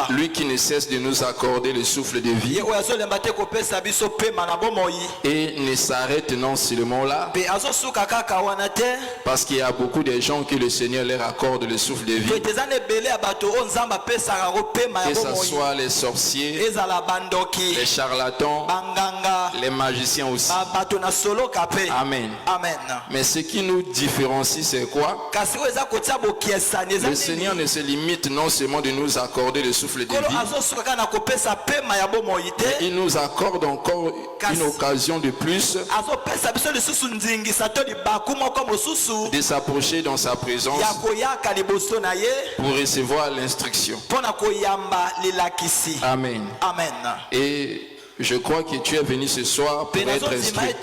Lui qui ne cesse de nous accorder le souffle de vie et ne s'arrête non seulement là, parce qu'il y a beaucoup de gens que le Seigneur leur accorde le souffle de vie, que ce soit les sorciers, les charlatans, les magiciens aussi. Amen. Mais ce qui nous différencie, c'est quoi? Le Seigneur ne se limite non seulement de nous accorder le souffle de vie, mais il nous accorde encore une occasion de plus de s'approcher dans sa présence pour recevoir l'instruction. Amen. Et je crois que tu es venu ce soir pour être instruit.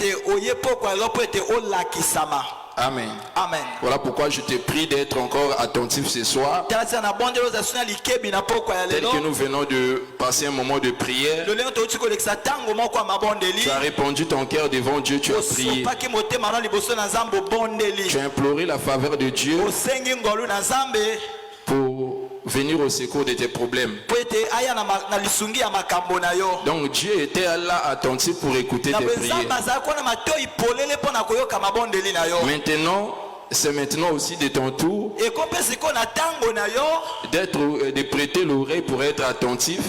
Amen. Voilà pourquoi je te prie d'être encore attentif ce soir. Tel que nous venons de passer un moment de prière, tu as répandu ton cœur devant Dieu, tu as prié. Tu as imploré la faveur de Dieu pour venir au secours de tes problèmes. Donc Dieu était là attentif pour écouter tes prières. Maintenant, c'est maintenant aussi de ton tour de prêter l'oreille pour être attentif,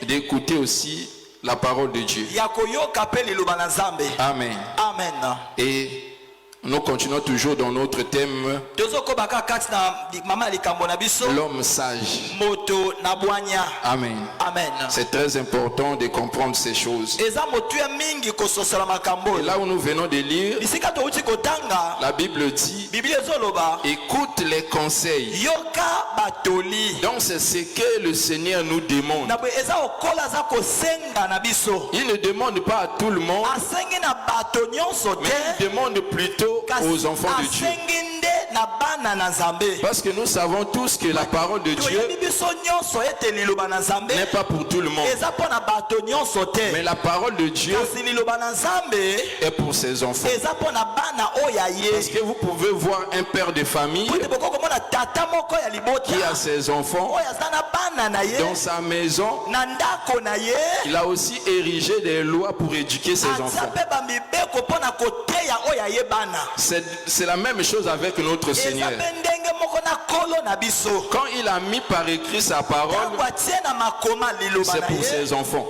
d'écouter aussi la parole de Dieu. Amen. Et nous continuons toujours dans notre thème, l'homme sage. Amen. C'est très important de comprendre ces choses. Et là où nous venons de lire, la Bible dit, écoute les conseils. Donc c'est ce que le Seigneur nous demande. Il ne demande pas à tout le monde, mais il demande plutôt aux enfants de Dieu. Parce que nous savons tous que la parole de Dieu n'est pas pour tout le monde. Mais la parole de Dieu est pour ses enfants. Parce que vous pouvez voir un père de famille qui a ses enfants dans sa maison. Il a aussi érigé des lois pour éduquer ses enfants. C'est la même chose avec notre Seigneur. Quand il a mis par écrit sa parole, c'est pour ses enfants.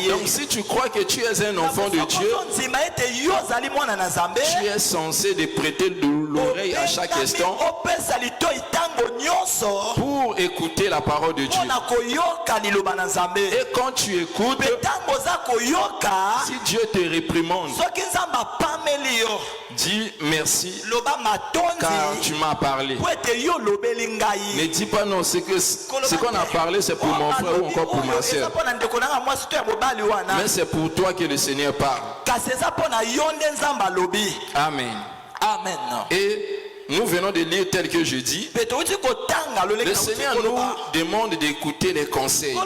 Donc si tu crois que tu es un enfant de Dieu, tu es censé de prêter l'oreille à chaque instant pour écouter la parole de Dieu. Et quand tu écoutes, si Dieu te réprimande, dis merci car tu m'as parlé. Ne dis pas non, ce qu'on a parlé c'est pour mon frère ou encore pour ma soeur. Mais c'est pour toi que le Seigneur parle. Amen. Et nous venons de lire tel que je dis. Le Seigneur nous demande d'écouter les conseils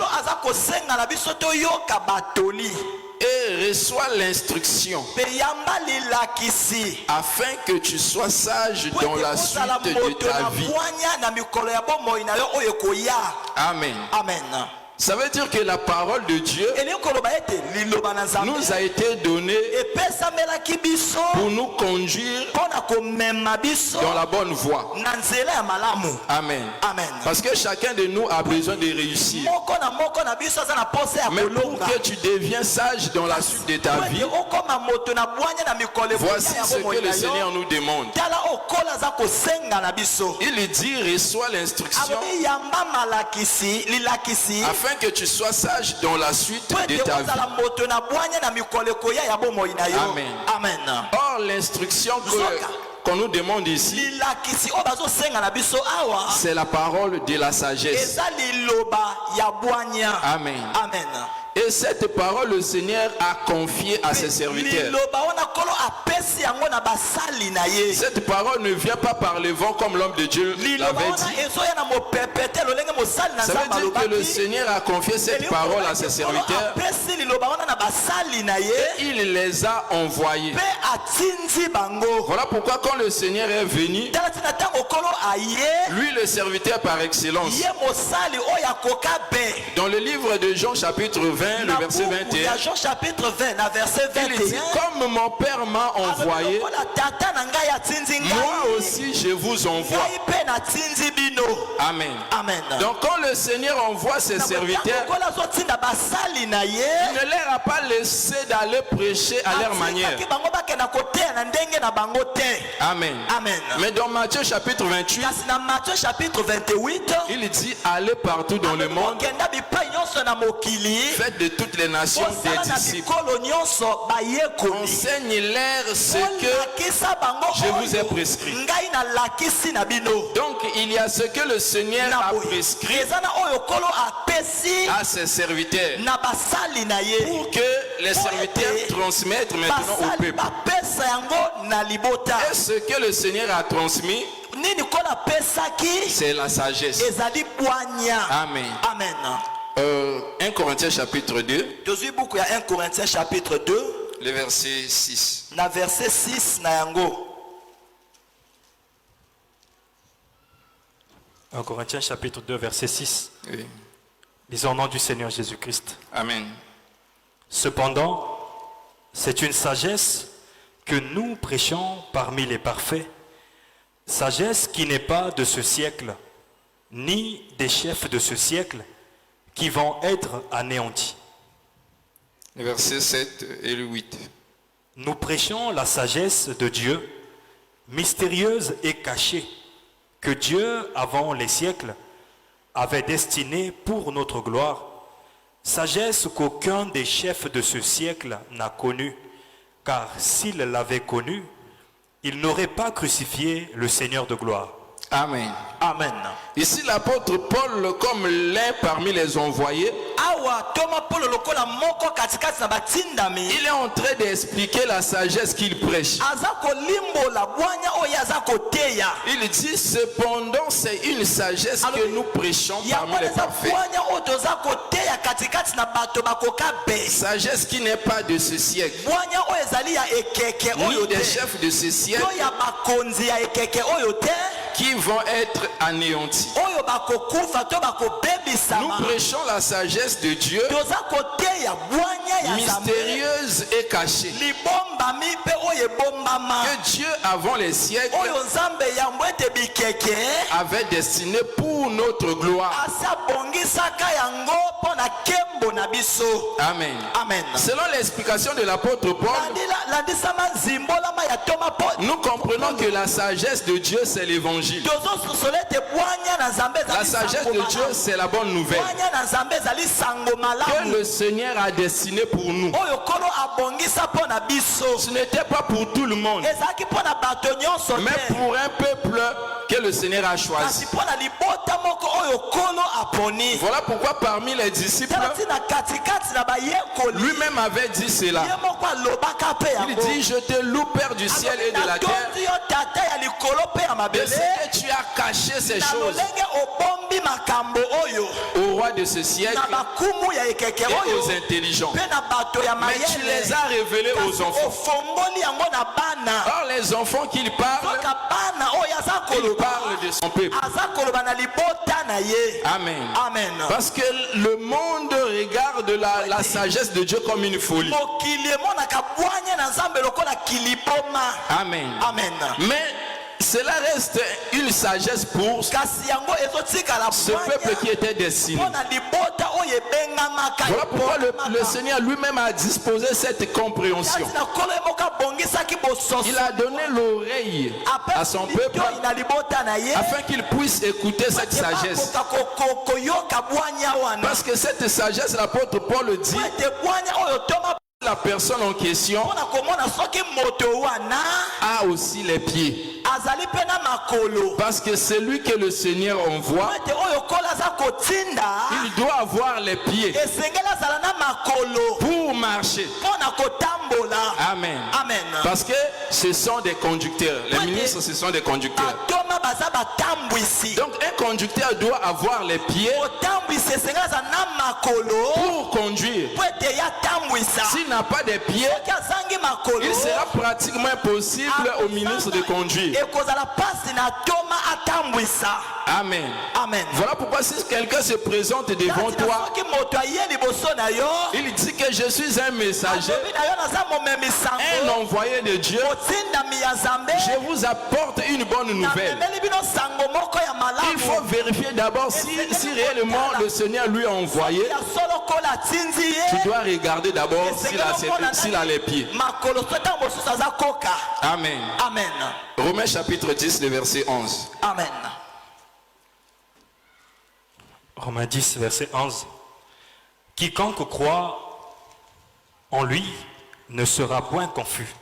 et reçois l'instruction afin que tu sois sage dans la suite de ta vie. Amen. Ça veut dire que la parole de Dieu nous a été donnée pour nous conduire dans la bonne voie. Amen. Parce que chacun de nous a besoin de réussir. Mais pour que tu deviens sage dans la suite de ta vie, voici ce que le Seigneur nous demande. Il dit, reçois l'instruction afin que tu sois sage dans la suite de ta vie. Amen. Or, l'instruction qu'on nous demande ici, c'est la parole de la sagesse. Amen. Et cette parole, le Seigneur a confiée à ses serviteurs. Cette parole ne vient pas par le vent comme l'homme de Dieu l'avait dit. Ça veut dire que le Seigneur a confié cette parole à ses serviteurs et il les a envoyés. Voilà pourquoi quand le Seigneur est venu, lui le serviteur par excellence, dans le livre de Jean chapitre 20, le verset 21, Jean chapitre 20, verset 21, il dit, comme mon Père m'a envoyé, moi aussi je vous envoie. Amen. Amen. Donc quand le Seigneur envoie ses serviteurs, il ne leur a pas laissé d'aller prêcher à leur manière. Amen. Amen. Mais dans Matthieu chapitre 28, il dit, allez partout dans le monde, faites de toutes les nations des disciples, enseignez-leur ce que je vous ai prescrit. Donc il y a ce que le Seigneur a prescrit à ses serviteurs pour que les serviteurs transmettent maintenant au peuple. Et ce que le Seigneur a transmis, c'est la sagesse. Amen. Amen. 1 Corinthiens chapitre 2, 1 Corinthiens chapitre 2, le verset 6. na verset 6 na yango. 1 Corinthiens chapitre 2 verset 6. Oui. Lisons au nom du Seigneur Jésus-Christ. Amen. Cependant, c'est une sagesse que nous prêchons parmi les parfaits, sagesse qui n'est pas de ce siècle, ni des chefs de ce siècle, qui vont être anéantis. Le verset 7 et le 8. Nous prêchons la sagesse de Dieu, mystérieuse et cachée, que Dieu, avant les siècles, avait destinée pour notre gloire, sagesse qu'aucun des chefs de ce siècle n'a connue, car s'il l'avait connue, il n'aurait pas crucifié le Seigneur de gloire. Amen. Amen. Ici l'apôtre Paul, comme l'un parmi les envoyés, il est en train d'expliquer la sagesse qu'il prêche. Il dit cependant c'est une sagesse que nous prêchons parmi les parfaits. Sagesse qui n'est pas de ce siècle, ni des chefs de ce siècle qui vont être anéantis. Nous prêchons la sagesse de Dieu, mystérieuse et cachée, que Dieu avant les siècles avait destinée pour notre gloire. Amen. Amen. Selon l'explication de l'apôtre Paul, nous comprenons que la sagesse de Dieu c'est l'évangile. La sagesse de Dieu c'est la bonne nouvelle que le Seigneur a destinée pour nous. Ce n'était pas pour tout le monde, mais pour un peuple que le Seigneur a choisi. Voilà pourquoi parmi les disciples, lui-même avait dit cela. Il dit, je te loue Père du ciel et de la terre, de ce que tu as caché ces choses au roi de ce siècle et aux intelligents, mais tu les as révélés aux enfants. Or les enfants qu'il parle, il parle de son peuple. Amen. Amen. Parce que le monde regarde la sagesse de Dieu comme une folie. Amen. Amen. Mais cela reste une sagesse pour ce peuple qui était destiné. Voilà pourquoi le Seigneur lui-même a disposé cette compréhension. Il a donné l'oreille à son peuple afin qu'il puisse écouter cette sagesse. Parce que cette sagesse, l'apôtre Paul dit, la personne en question a aussi les pieds. Parce que celui que le Seigneur envoie, il doit avoir les pieds pour marcher. Amen. Parce que ce sont des conducteurs. Les ministres, ce sont des conducteurs. Donc un conducteur doit avoir les pieds pour conduire. S'il n'a pas de pieds, il sera pratiquement impossible au ministre de conduire. Amen. Voilà pourquoi si quelqu'un se présente devant toi, il dit que je suis un messager, un envoyé de Dieu, je vous apporte une bonne nouvelle. Il faut vérifier d'abord si réellement le Seigneur lui a envoyé. Tu dois regarder d'abord s'il a les pieds. Amen. Romains chapitre 10, le verset 11. Amen. Romains 10, verset 11. Quiconque croit en lui ne sera point confus.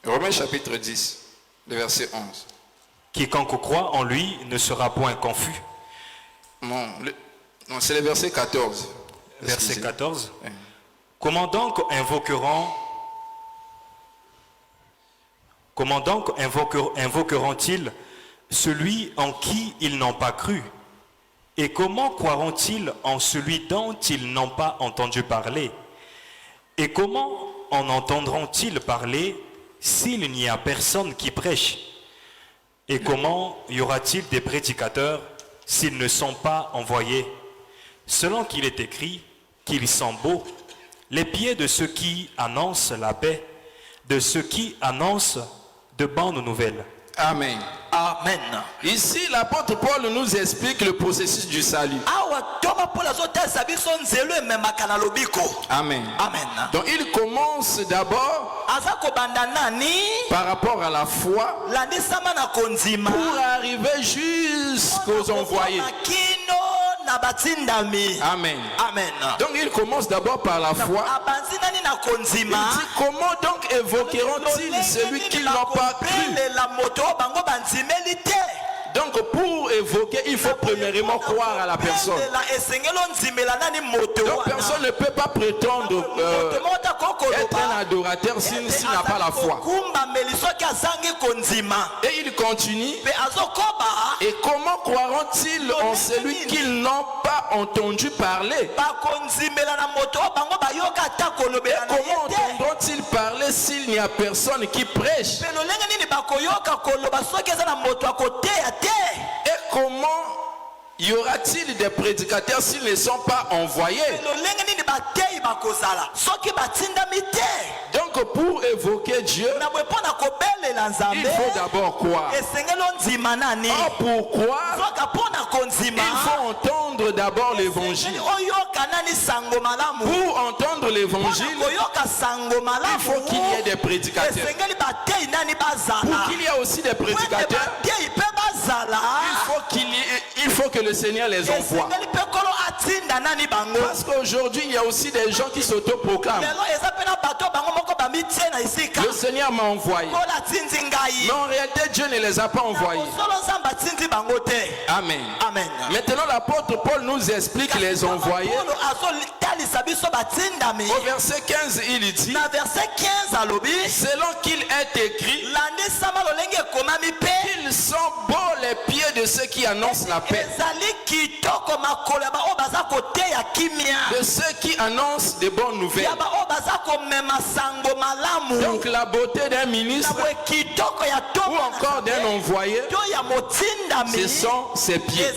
Romains chapitre 10, le verset 11. Quiconque croit en lui ne sera point confus. Non, c'est le verset 14. Verset 14. Oui. Comment donc invoqueront-ils celui en qui ils n'ont pas cru? Et comment croiront-ils en celui dont ils n'ont pas entendu parler? Et comment en entendront-ils parler s'il n'y a personne qui prêche? Et comment y aura-t-il des prédicateurs s'ils ne sont pas envoyés? Selon qu'il est écrit qu'ils sont beaux, les pieds de ceux qui annoncent la paix, de ceux qui annoncent de bonnes nouvelles. Amen. Ici, l'apôtre Paul nous explique le processus du salut. Amen. Donc il commence d'abord par rapport à la foi pour arriver jusqu'aux envoyés. Amen. Donc il commence d'abord par la foi. Il dit comment donc évoqueront-ils celui qu'ils n'ont pas cru? Donc pour évoquer, il faut premièrement croire à la personne. Donc personne ne peut pas prétendre être un adorateur s'il n'a pas la foi. Et il continue. Et comment croiront-ils en celui qu'ils n'ont pas entendu parler? Et comment entendront-ils parler s'il n'y a personne qui prêche? Et comment y aura-t-il des prédicateurs s'ils ne sont pas envoyés? Donc pour évoquer Dieu, il faut d'abord croire. Or pour croire, il faut entendre d'abord l'évangile. Pour entendre l'évangile, il faut qu'il y ait des prédicateurs. Pour qu'il y ait aussi des prédicateurs, il faut que le Seigneur les envoie. Parce qu'aujourd'hui, il y a aussi des gens qui s'autoproclament. Le Seigneur m'a envoyé. Mais en réalité, Dieu ne les a pas envoyés. Amen. Maintenant, l'apôtre Paul nous explique les envoyés. Au verset 15, il dit, selon qu'il est écrit, qu'ils sont beaux les pieds de ceux qui annoncent la paix, de ceux qui annoncent de bonnes nouvelles. Donc la beauté d'un ministre ou encore d'un envoyé, ce sont ses pieds.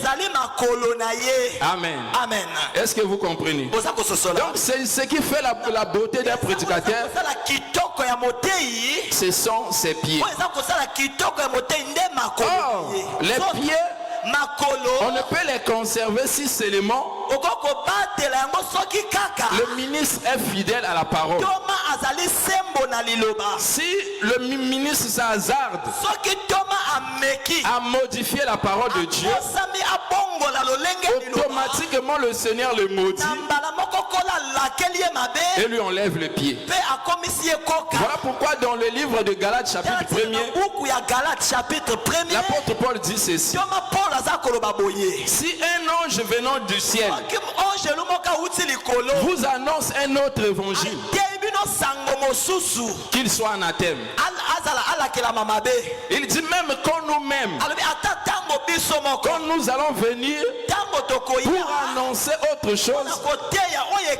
Amen. Est-ce que vous comprenez? Donc c'est ce qui fait la beauté d'un prédicateur, ce sont ses pieds. Or, les pieds, on ne peut les conserver si seulement le ministre est fidèle à la parole. Si le ministre s'hasarde à modifier la parole de Dieu, automatiquement le Seigneur le maudit et lui enlève le pied. Voilà pourquoi dans le livre de Galates chapitre 1er, l'apôtre Paul dit ceci: si un ange venant du ciel vous annonce un autre évangile, qu'il soit anathème. Il dit même quand nous-mêmes, quand nous allons venir pour annoncer autre chose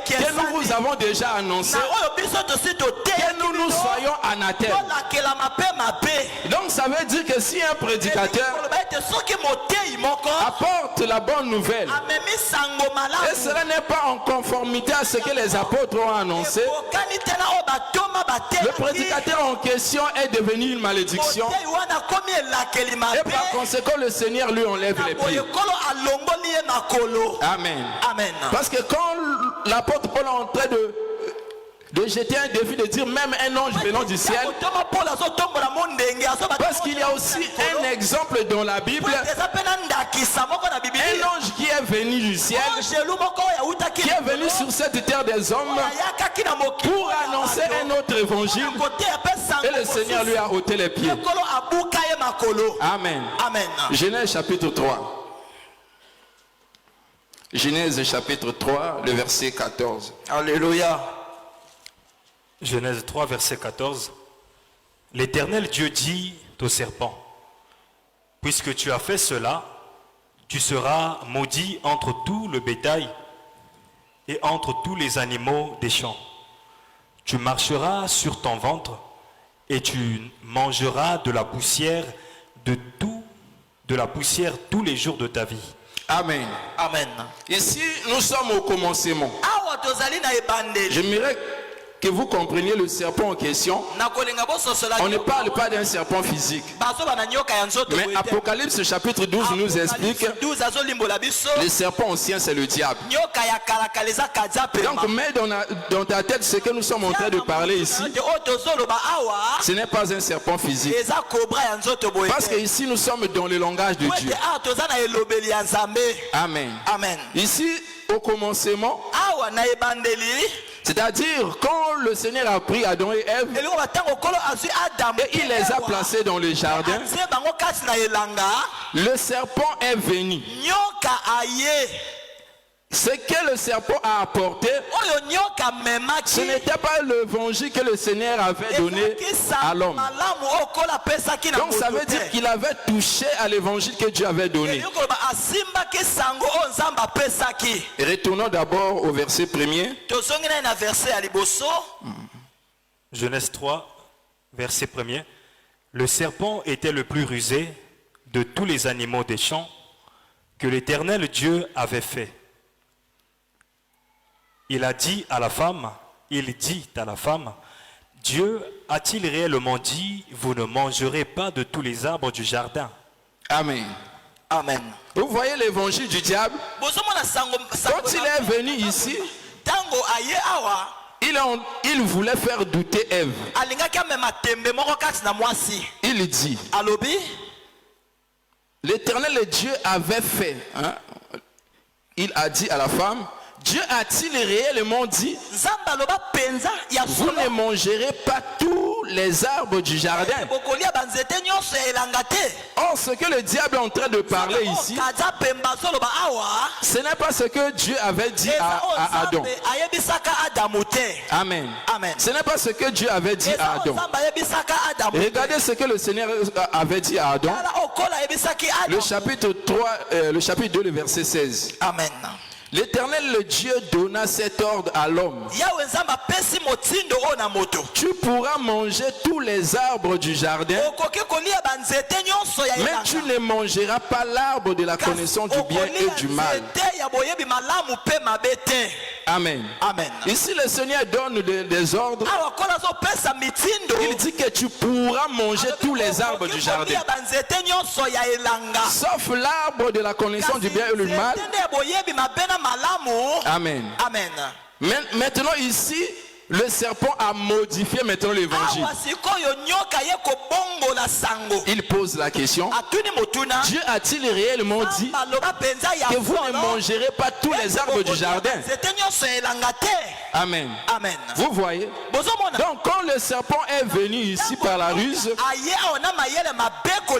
que nous vous avons déjà annoncé, que nous soyons anathèmes. Donc ça veut dire que si un prédicateur apporte la bonne nouvelle et cela n'est pas en conformité à ce que les apôtres ont annoncé, le prédicateur en question est devenu une malédiction et par conséquent le Seigneur lui enlève les pieds. Amen. Parce que quand l'apôtre Paul est en train de jeter un défi, de dire même un ange venant du ciel, parce qu'il y a aussi un exemple dans la Bible, un ange qui est venu du ciel, qui est venu sur cette terre des hommes pour annoncer un autre évangile, et le Seigneur lui a ôté les pieds. Amen. Genèse chapitre 3. Genèse chapitre 3, le verset 14. Alléluia. Genèse 3, verset 14. L'Éternel Dieu dit au serpent: puisque tu as fait cela, tu seras maudit entre tout le bétail et entre tous les animaux des champs. Tu marcheras sur ton ventre et tu mangeras de la poussière tous les jours de ta vie. Amen. Ici, nous sommes au commencement. J'aimerais que vous compreniez le serpent en question. On ne parle pas d'un serpent physique. Mais Apocalypse chapitre 12 nous explique le serpent ancien, c'est le diable. Donc mets dans ta tête ce que nous sommes en train de parler ici. Ce n'est pas un serpent physique. Parce que ici nous sommes dans le langage de Dieu. Amen. Ici au commencement, c'est-à-dire quand le Seigneur a pris Adam et Ève et il les a placés dans le jardin, le serpent est venu. Ce que le serpent a apporté, ce n'était pas l'évangile que le Seigneur avait donné à l'homme. Donc ça veut dire qu'il avait touché à l'évangile que Dieu avait donné. Et retournons d'abord au verset 1er. Genèse 3, verset 1er. Le serpent était le plus rusé de tous les animaux des champs que l'Éternel Dieu avait fait. Il dit à la femme, Dieu a-t-il réellement dit, vous ne mangerez pas de tous les arbres du jardin? Amen. Vous voyez l'évangile du diable? Quand il est venu ici, il voulait faire douter Ève. Il dit, l'Éternel Dieu avait fait, il a dit à la femme, Dieu a-t-il réellement dit, vous ne mangerez pas tous les arbres du jardin? Or, ce que le diable est en train de parler ici, ce n'est pas ce que Dieu avait dit à Adam. Amen. Ce n'est pas ce que Dieu avait dit à Adam. Regardez ce que le Seigneur avait dit à Adam. Le chapitre 3, le chapitre 2, le verset 16. Amen. L'Éternel, le Dieu, donna cet ordre à l'homme. Tu pourras manger tous les arbres du jardin, mais tu ne mangeras pas l'arbre de la connaissance du bien et du mal. Amen. Ici, le Seigneur donne des ordres. Il dit que tu pourras manger tous les arbres du jardin, sauf l'arbre de la connaissance du bien et du mal. Amen. Maintenant ici, le serpent a modifié maintenant l'évangile. Il pose la question, Dieu a-t-il réellement dit que vous ne mangerez pas tous les arbres du jardin? Amen. Amen. Vous voyez? Donc quand le serpent est venu ici par la ruse,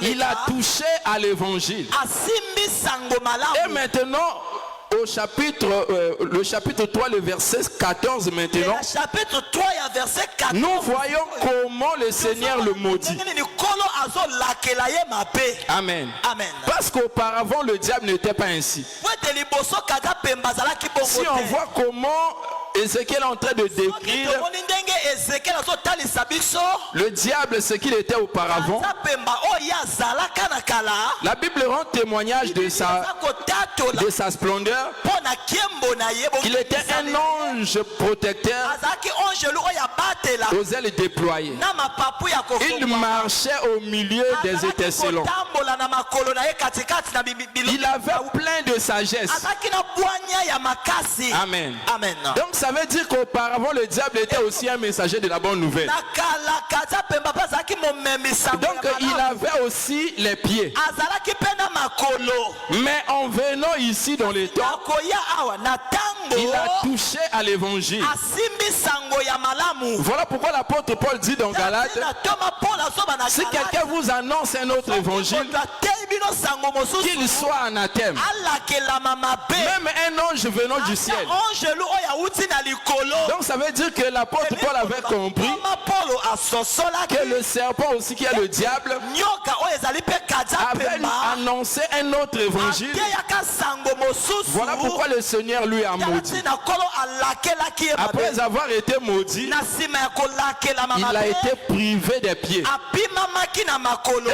il a touché à l'évangile. Et maintenant, au chapitre, le chapitre 3, le verset 14 maintenant, nous voyons comment le Seigneur le maudit. Amen. Amen. Parce qu'auparavant, le diable n'était pas ainsi. Si on voit comment Ézéchiel est en train de décrire le diable, ce qu'il était auparavant, la Bible rend témoignage de sa splendeur, qu'il était un ange protecteur aux ailes déployées. Il marchait au milieu des étincelants. Il avait plein de sagesse. Amen. Amen. Donc ça veut dire qu'auparavant le diable était aussi un messager de la bonne nouvelle. Donc il avait aussi les pieds. Mais en venant ici dans les temps, il a touché à l'évangile. Voilà pourquoi l'apôtre Paul dit dans Galates, si quelqu'un vous annonce un autre évangile, qu'il soit anathème. Même un ange venant du ciel. Donc ça veut dire que l'apôtre Paul avait compris que le serpent aussi qui est le diable avait annoncé un autre évangile. Voilà pourquoi le Seigneur lui a maudit. Après avoir été maudit, il a été privé des pieds. Et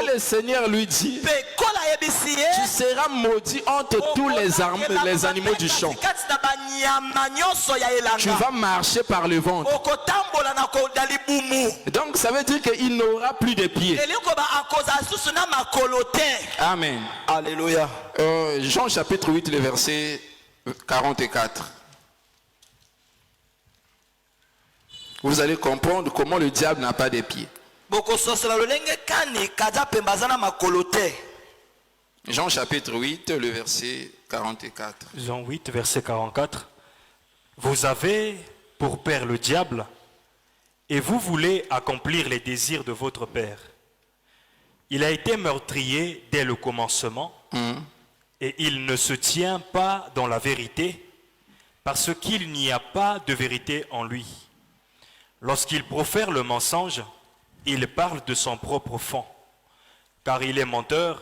le Seigneur lui dit, tu seras maudit entre tous les animaux du champ. Tu vas marcher par le ventre. Donc ça veut dire qu'il n'aura plus de pieds. Amen. Alléluia. Jean chapitre 8, le verset 44. Vous allez comprendre comment le diable n'a pas de pieds. Jean chapitre 8, le verset 44. Jean 8, verset 44. Vous avez pour père le diable, et vous voulez accomplir les désirs de votre père. Il a été meurtrier dès le commencement, et il ne se tient pas dans la vérité, parce qu'il n'y a pas de vérité en lui. Lorsqu'il profère le mensonge, il parle de son propre fond, car il est menteur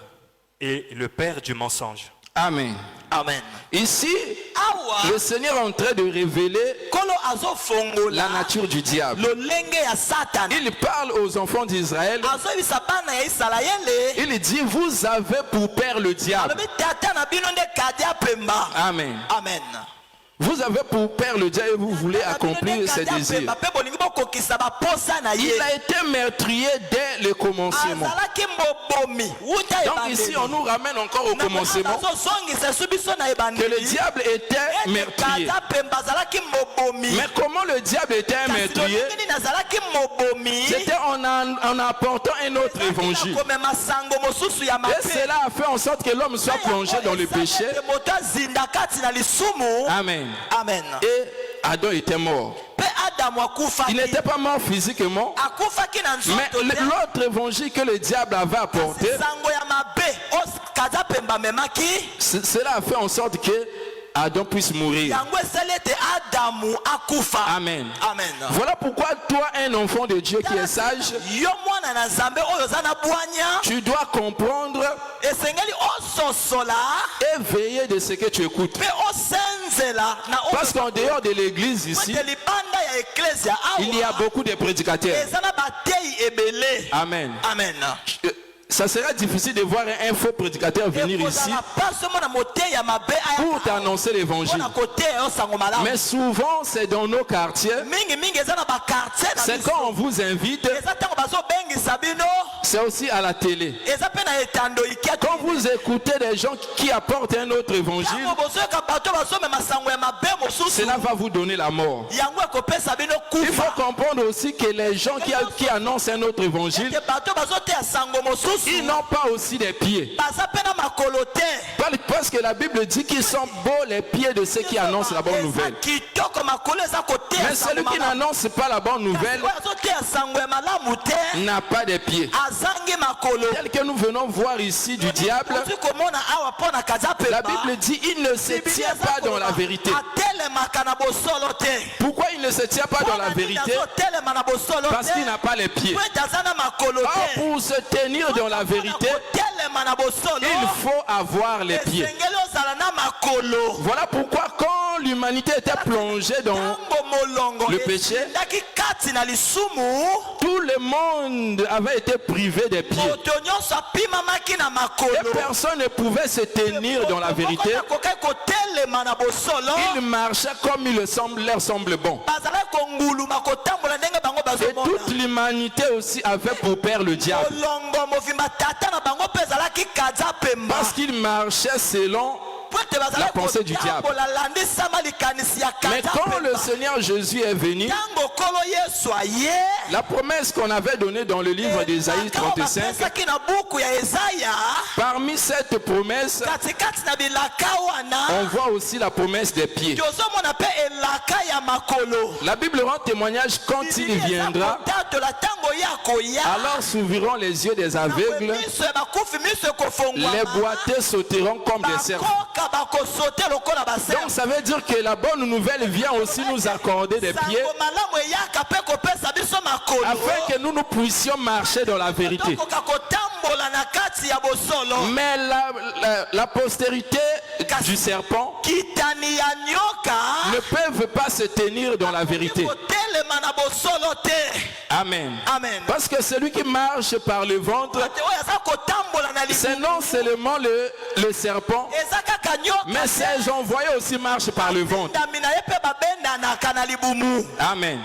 et le père du mensonge. Amen. Amen. Ici, le Seigneur est en train de révéler la nature du diable. Il parle aux enfants d'Israël. Il dit, vous avez pour père le diable. Amen. Amen. Vous avez pour père le diable et vous voulez accomplir ses désirs. Il a été meurtrier dès le commencement. Donc ici on nous ramène encore au commencement que le diable était meurtrier. Mais comment le diable était un meurtrier? C'était en apportant un autre évangile. Et cela a fait en sorte que l'homme soit plongé dans le péché. Amen. Amen. Et Adam était mort. Il n'était pas mort physiquement, mais l'autre évangile que le diable avait apporté, cela a fait en sorte que Adam puisse mourir. Amen. Amen. Voilà pourquoi toi, un enfant de Dieu qui est sage, tu dois comprendre et veiller de ce que tu écoutes. Parce qu'en dehors de l'église ici, il y a beaucoup de prédicateurs. Amen. Amen. ça sera difficile de voir un faux prédicateur venir ici pour t'annoncer l'évangile. Mais souvent, c'est dans nos quartiers. C'est quand on vous invite. C'est aussi à la télé. Quand vous écoutez des gens qui apportent un autre évangile, cela va vous donner la mort. Il faut comprendre aussi que les gens qui annoncent un autre évangile, ils n'ont pas aussi des pieds. Parce que la Bible dit qu'ils sont beaux les pieds de ceux qui annoncent la bonne nouvelle. Mais celui qui n'annonce pas la bonne nouvelle n'a pas de pieds. Tel que nous venons voir ici du diable, la Bible dit il ne se tient pas dans la vérité. Pourquoi il ne se tient pas dans la vérité? Parce qu'il n'a pas les pieds. Or, pour se tenir dans la vérité, il faut avoir les pieds. Voilà pourquoi quand l'humanité était plongée dans le péché, tout le monde avait été privé des pieds. Et personne ne pouvait se tenir dans la vérité. Ils marchaient comme il leur semble bon. Et toute l'humanité aussi avait pour père le diable. Parce qu'il marchait selon la pensée du diable. Mais quand le Seigneur Jésus est venu, la promesse qu'on avait donnée dans le livre d'Ésaïe 35, parmi cette promesse, on voit aussi la promesse des pieds. La Bible rend témoignage quand il viendra, alors s'ouvriront les yeux des aveugles, les boiteux sauteront comme des cerfs. Donc ça veut dire que la bonne nouvelle vient aussi nous accorder des pieds afin que nous puissions marcher dans la vérité. Mais la postérité du serpent ne peuvent pas se tenir dans la vérité. Amen. Parce que celui qui marche par le ventre, c'est non seulement le serpent, mais ses envoyés aussi marchent par le ventre. Amen.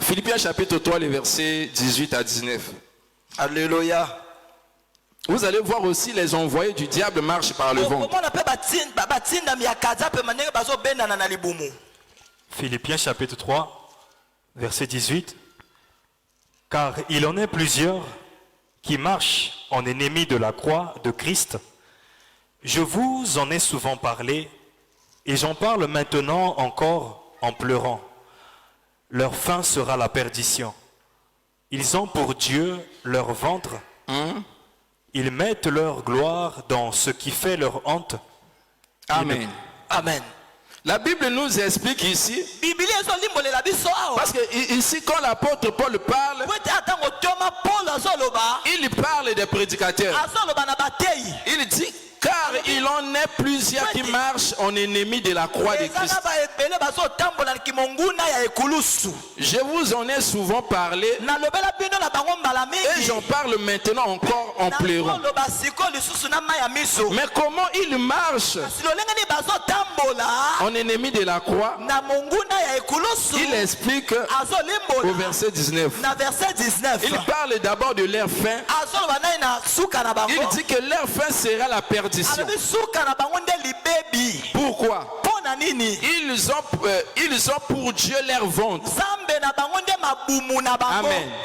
Philippiens chapitre 3, les versets 18 à 19. Alléluia. Vous allez voir aussi les envoyés du diable marchent par le ventre. Philippiens chapitre 3, verset 18. Car il en est plusieurs qui marchent en ennemis de la croix de Christ. Je vous en ai souvent parlé et j'en parle maintenant encore en pleurant. Leur fin sera la perdition. Ils ont pour Dieu leur ventre. Ils mettent leur gloire dans ce qui fait leur honte. Amen. La Bible nous explique ici, parce que ici quand l'apôtre Paul parle, il parle des prédicateurs. Il dit car il en est plusieurs qui marchent en ennemis de la croix de Christ. Je vous en ai souvent parlé et j'en parle maintenant encore en pleurant. Mais comment il marche en ennemi de la croix? Il explique au verset 19. Il parle d'abord de leur fin. Il dit que leur fin sera la perdition. Pourquoi? Ils ont pour Dieu leur ventre.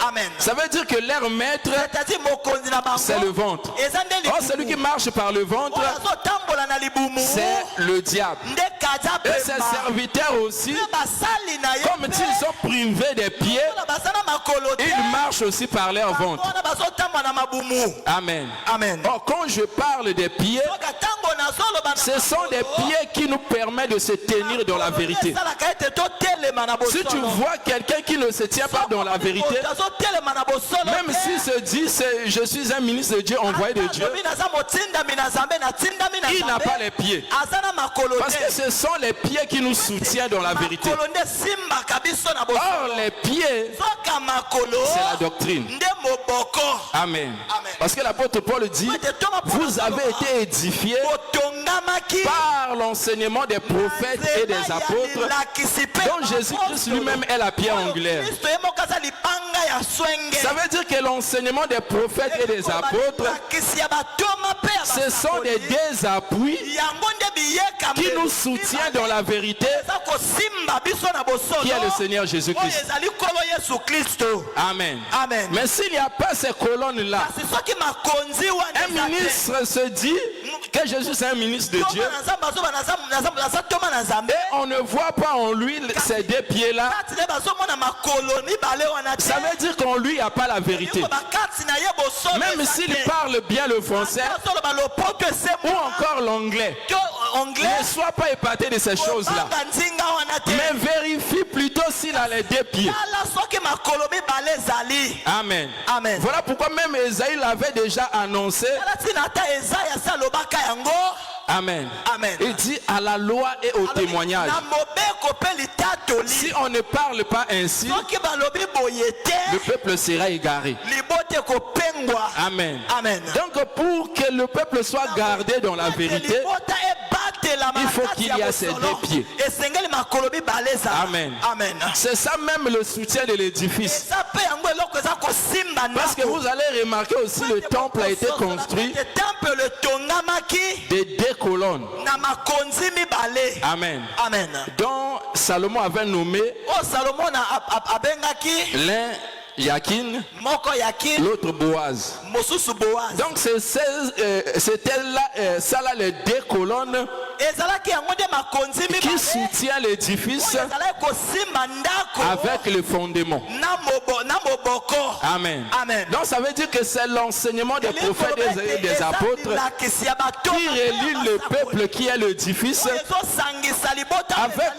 Amen. Ça veut dire que leur maître, c'est le ventre. Or, celui qui marche par le ventre, c'est le diable. Et ses serviteurs aussi, comme ils sont privés des pieds, ils marchent aussi par leur ventre. Amen. Or, quand je parle des pieds, ce sont des pieds qui nous permettent de se tenir dans la vérité. Si tu vois quelqu'un qui ne se tient pas dans la vérité, même s'il se dit je suis un ministre de Dieu, envoyé de Dieu, il n'a pas les pieds. Parce que ce sont les pieds qui nous soutiennent dans la vérité. Or, les pieds, c'est la doctrine. Amen. Parce que l'apôtre Paul dit, vous avez été édifiés par l'enseignement des prophètes et des apôtres, dont Jésus-Christ lui-même est la pierre angulaire. Ça veut dire que l'enseignement des prophètes et des apôtres, ce sont des désappuis qui nous soutiennent dans la vérité, qui est le Seigneur Jésus-Christ. Amen. Mais s'il n'y a pas ces colonnes-là, un ministre se dit que Jésus est un ministre de Dieu, et on ne voit pas en lui ces deux pieds-là, ça veut dire qu'en lui il n'y a pas la vérité. Même s'il parle bien le français ou encore l'anglais, ne sois pas épaté de ces choses-là, mais vérifie plutôt s'il a les deux pieds. Amen. Voilà pourquoi même Esaïe l'avait déjà annoncé. Amen. Il dit à la loi et au témoignage. Si on ne parle pas ainsi, le peuple sera égaré. Amen. Donc pour que le peuple soit gardé dans la vérité, il faut qu'il y ait ces deux pieds. Amen. C'est ça même le soutien de l'édifice. Parce que vous allez remarquer aussi le temple a été construit de deux colonnes. Amen. Donc Salomon avait nommé l'un Yakin, l'autre Boaz. Donc c'était là, ça là les deux colonnes qui soutient l'édifice avec le fondement. Amen. Donc ça veut dire que c'est l'enseignement des prophètes et des apôtres qui relie le peuple qui est l'édifice avec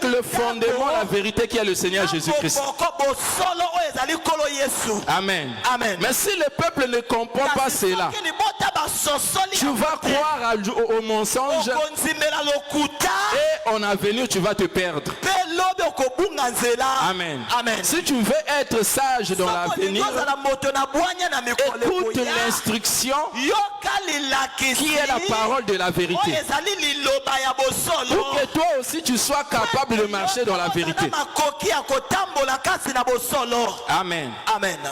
le fondement, la vérité qui est le Seigneur Jésus-Christ. Amen. Mais si le peuple ne comprend pas cela, tu vas croire au mensonge et en avenir tu vas te perdre. Amen. Si tu veux être sage dans l'avenir, écoute l'instruction qui est la parole de la vérité, pour que toi aussi tu sois capable de marcher dans la vérité. Amen.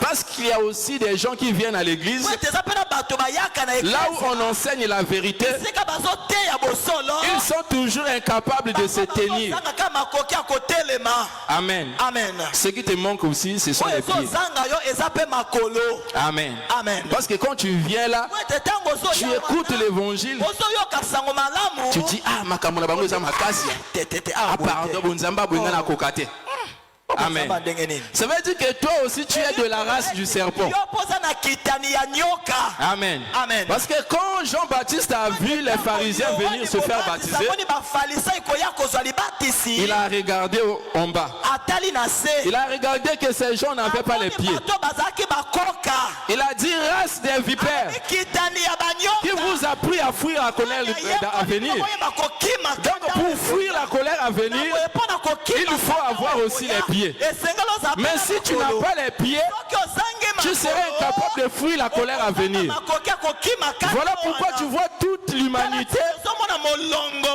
Parce qu'il y a aussi des gens qui viennent à l'église, là où on enseigne la vérité, ils sont toujours incapables de se tenir. Amen. Ce qui te manque aussi, ce sont les pieds. Amen. Parce que quand tu viens là, tu écoutes l'évangile, tu dis, ah, makamona bango eza makasi. Ah, pardon, bonzamba bwengana kokate. Amen. Ça veut dire que toi aussi tu es de la race du serpent. Amen. Parce que quand Jean-Baptiste a vu les pharisiens venir se faire baptiser, il a regardé en bas. Il a regardé que ces gens n'avaient pas les pieds. Il a dit, race des vipères, qui vous a pris à fuir la colère à venir. Donc pour fuir la colère à venir, il faut avoir aussi les pieds. Mais si tu n'as pas les pieds, tu serais incapable de fuir la colère à venir. Voilà pourquoi tu vois toute l'humanité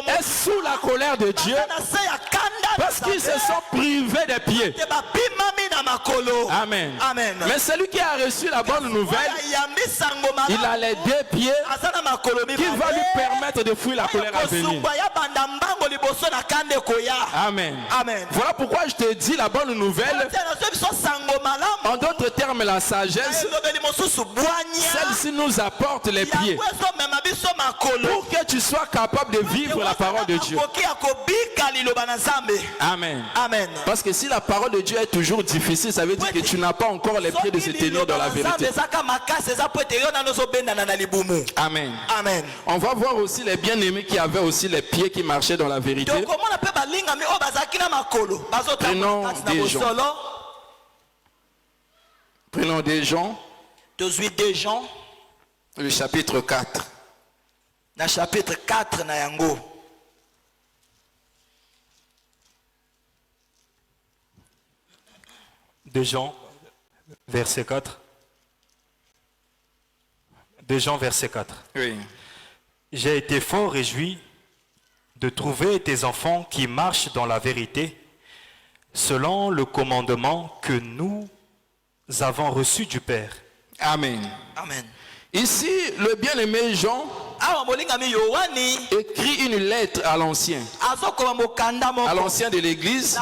est sous la colère de Dieu, parce qu'ils se sont privés des pieds. Amen. Mais celui qui a reçu la bonne nouvelle, il a les deux pieds qui va lui permettre de fuir la colère à venir. Amen. Voilà pourquoi je te dis la bonne nouvelle. En d'autres termes, la sagesse, celle-ci nous apporte les pieds. pour que tu sois capable de vivre la parole de Dieu. Amen. Amen. Parce que si la parole de Dieu est toujours difficile, ça veut dire que tu n'as pas encore les pieds de se tenir dans la vérité. Amen. Amen. On va voir aussi les bien-aimés qui avaient aussi les pieds qui marchaient dans la vérité. Prenons des gens. Prenons des gens. Le chapitre 4. Na chapitre 4 na yango. De Jean, verset 4. De Jean, verset 4. Oui. J'ai été fort réjoui de trouver tes enfants qui marchent dans la vérité, selon le commandement que nous avons reçu du Père. Amen. Amen. Ici, le bien-aimé Jean écrit une lettre à l'ancien de l'église.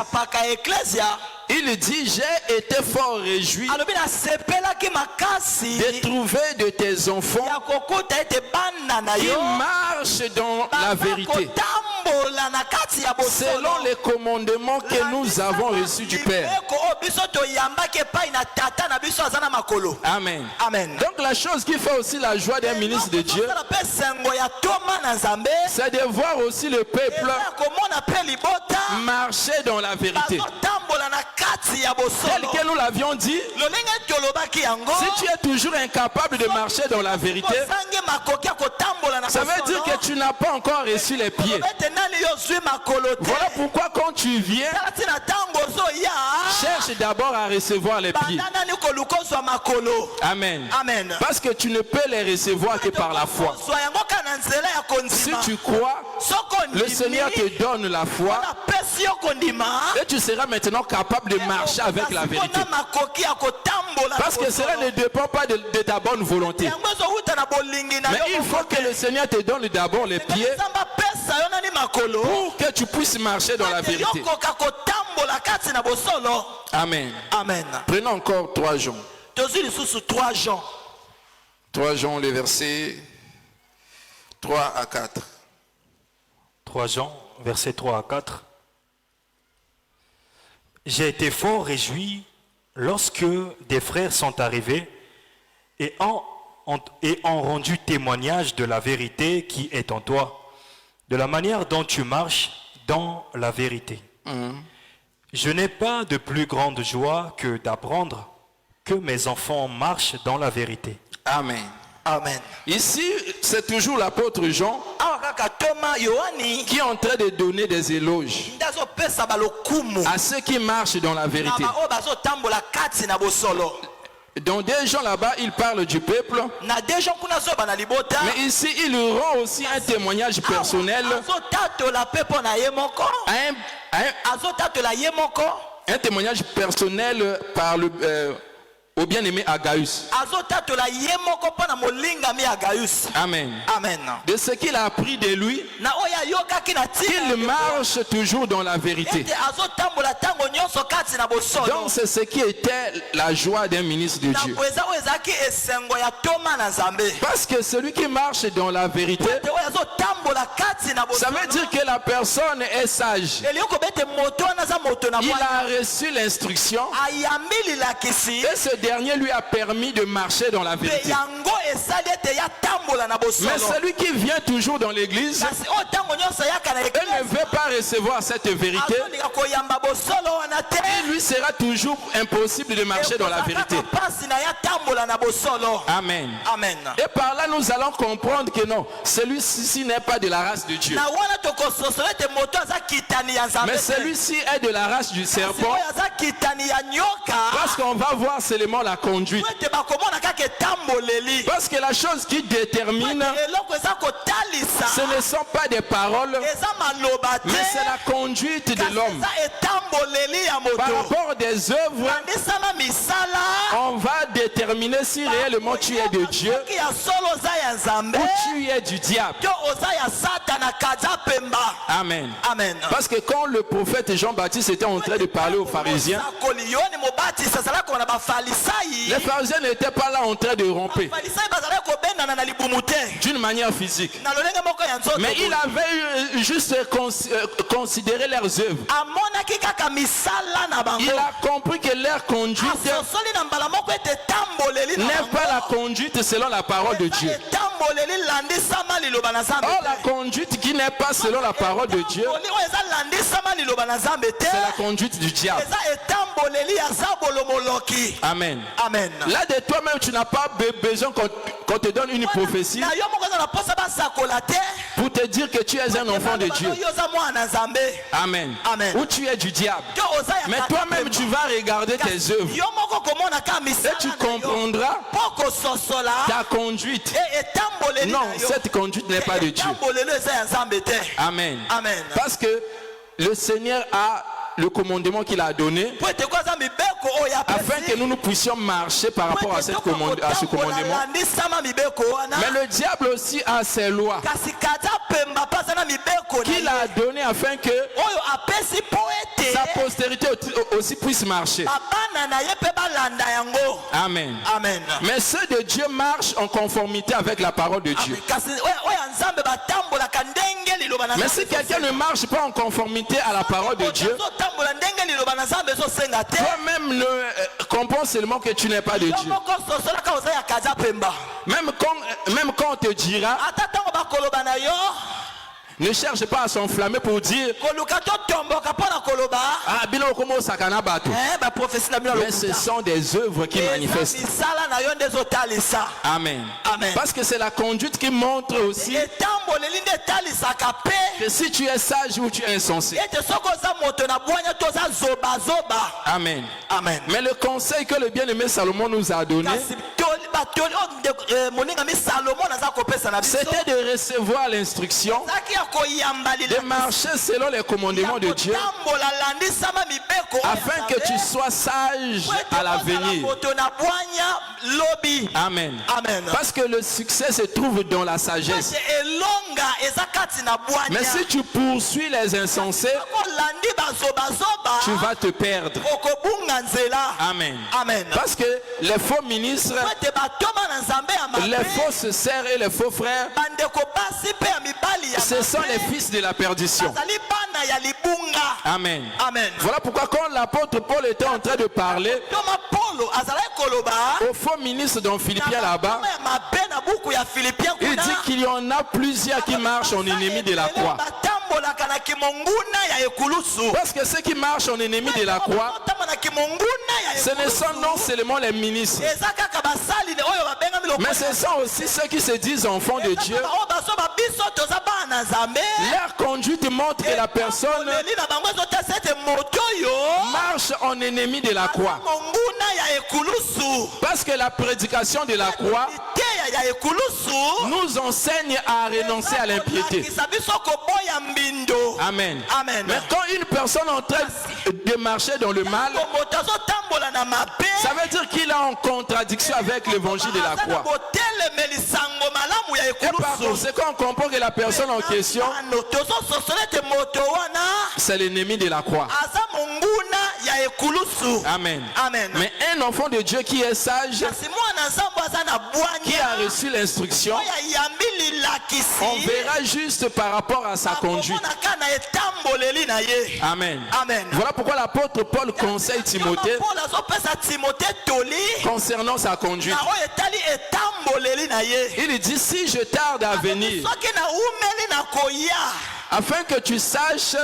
Il dit, j'ai été fort réjoui de trouver de tes enfants qui marchent dans la vérité, selon les commandements que nous avons reçus du Père. Amen. Amen. Donc la chose qui fait aussi la joie d'un ministre de Dieu, c'est de voir aussi le peuple marcher dans la vérité. Tel que nous l'avions dit, si tu es toujours incapable de marcher dans la vérité, ça veut dire que tu n'as pas encore reçu les pieds. Voilà pourquoi quand tu viens, cherche d'abord à recevoir les pieds. Amen. Amen. Parce que tu ne peux les recevoir que par la foi. Si tu crois, le Seigneur te donne la foi et tu seras maintenant capable de marcher avec la vérité. Parce que cela ne dépend pas de ta bonne volonté. Mais il faut que le Seigneur te donne d'abord les pieds pour que tu puisses marcher dans la vérité. Amen. Amen. Prenons encore 3 Jean. 3 Jean. 3 Jean, les versets 3 à 4. 3 Jean, versets 3 à 4. J'ai été fort réjoui lorsque des frères sont arrivés et ont rendu témoignage de la vérité qui est en toi, de la manière dont tu marches dans la vérité. Je n'ai pas de plus grande joie que d'apprendre que mes enfants marchent dans la vérité. Amen. Amen. Ici, c'est toujours l'apôtre Jean qui est en train de donner des éloges à ceux qui marchent dans la vérité. Dans des gens là-bas, il parle du peuple. Mais ici, il rend aussi un témoignage personnel. Un témoignage personnel par au bien-aimé Agaius. Amen. Amen. De ce qu'il a appris de lui, il marche toujours dans la vérité. Donc c'est ce qui était la joie d'un ministre de Dieu. Parce que celui qui marche dans la vérité, ça veut dire que la personne est sage. Il a reçu l'instruction et ce dernier lui a permis de marcher dans la vérité. Mais celui qui vient toujours dans l'église, il ne veut pas recevoir cette vérité. Il lui sera toujours impossible de marcher dans la vérité. Amen. Amen. Et par là, nous allons comprendre que non, celui-ci n'est pas de la race de Dieu. Mais celui-ci est de la race du serpent. Parce qu'on va voir seulement la conduite. Parce que la chose qui détermine, ce ne sont pas des paroles, mais c'est la conduite de l'homme. Par rapport des œuvres, on va déterminer si réellement tu es de Dieu ou tu es du diable. Amen. Amen. Parce que quand le prophète Jean-Baptiste était en train de parler aux pharisiens, les pharisiens n'étaient pas là en train de romper. d'une manière physique. Mais il avait juste considéré leurs œuvres. Il a compris que leur conduite n'est pas la conduite selon la parole de Dieu. Or, la conduite qui n'est pas selon la parole de Dieu, c'est la conduite du diable. Amen. Amen. Là de toi-même, tu n'as pas besoin qu'on te donne une prophétie pour te dire que tu es un enfant de Dieu. Amen. Amen. Ou tu es du diable. Mais toi-même, tu vas regarder tes œuvres et tu comprendras ta conduite. Non, cette conduite n'est pas de Dieu. Amen. Amen. Parce que le Seigneur a le commandement qu'il a donné afin que nous puissions marcher par rapport à ce commandement. Mais le diable aussi a ses lois qu'il a données afin que sa postérité aussi puisse marcher. Amen. Amen. Mais ceux de Dieu marchent en conformité avec la parole de Dieu. Mais si quelqu'un ne marche pas en conformité à la parole de Dieu, toi-même ne comprends seulement que tu n'es pas de Dieu. Même quand on te dira, ne cherche pas à s'enflammer pour dire mais ce sont des œuvres qui manifestent. Amen. Amen. Parce que c'est la conduite qui montre aussi que si tu es sage ou tu es insensé. Amen. Amen. Mais le conseil que le bien-aimé Salomon nous a donné, c'était de recevoir l'instruction, de marcher selon les commandements de Dieu, afin que tu sois sage à l'avenir. Amen. Amen. Parce que le succès se trouve dans la sagesse. Mais si tu poursuis les insensés, tu vas te perdre. Amen. Amen. Parce que les faux ministres, les fausses sœurs et les faux frères, ce sont les fils de la perdition. Amen. Amen. Voilà pourquoi quand l'apôtre Paul était en train de parler aux faux ministres dans Philippiens là-bas, il dit qu'il y en a plusieurs qui marchent en ennemi de la croix. Parce que ceux qui marchent en ennemi de la croix, ce ne sont non seulement les ministres, mais ce sont aussi ceux qui se disent enfants de Dieu. Leur conduite montre que la personne marche en ennemi de la croix. Parce que la prédication de la croix nous enseigne à renoncer à l'impiété. Amen. Amen. Mais quand une personne est en train de marcher dans le mal, ça veut dire qu'il est en contradiction avec l'évangile de la croix. Et par conséquent, on comprend que la personne en question, c'est l'ennemi de la croix. Amen. Amen. Mais un enfant de Dieu qui est sage, qui a reçu l'instruction, on verra juste par rapport à sa conduite. Amen. Amen. Voilà pourquoi l'apôtre Paul conseille Timothée concernant sa conduite. Il dit, si je tarde à venir, afin que tu saches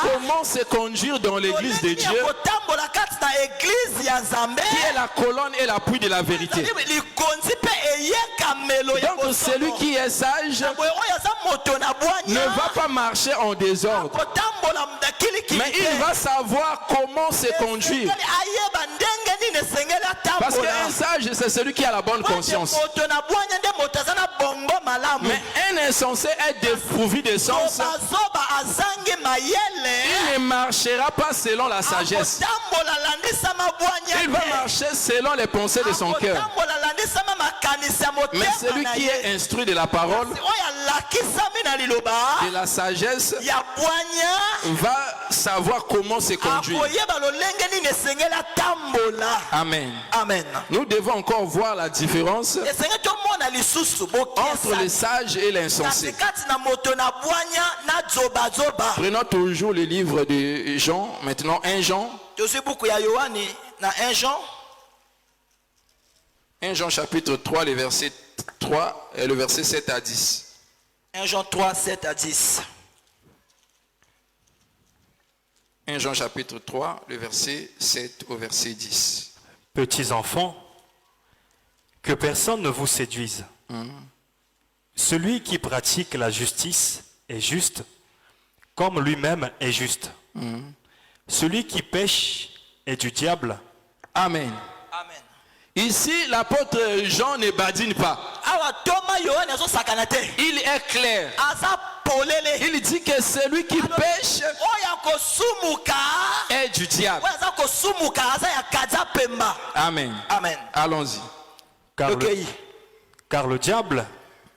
comment se conduire dans l'église de Dieu, qui est la colonne et l'appui de la vérité. Donc celui qui est sage ne va pas marcher en désordre, mais il va savoir comment se conduire. Parce qu'un sage, c'est celui qui a la bonne conscience. Mais un insensé est dépourvu de sens. Il ne marchera pas selon la sagesse. Il va marcher selon les pensées de son cœur. Mais celui qui est instruit de la parole, de la sagesse, va savoir comment se conduire. Amen. Nous devons encore voir la différence entre les sages et l'insensé. Prenons toujours le livre de Jean, maintenant 1 Jean. 1 Jean chapitre 3, le verset 3 et le verset 7 à 10. 1 Jean 3, 7 à 10. 1 Jean chapitre 3, le verset 7 au verset 10. Petits enfants, que personne ne vous séduise. Celui qui pratique la justice est juste, comme lui-même est juste. Celui qui pêche est du diable. Amen. Amen. Ici, l'apôtre Jean ne badine pas. Il est clair. Il dit que celui qui pêche est du diable. Amen. Amen. Allons-y. Car le diable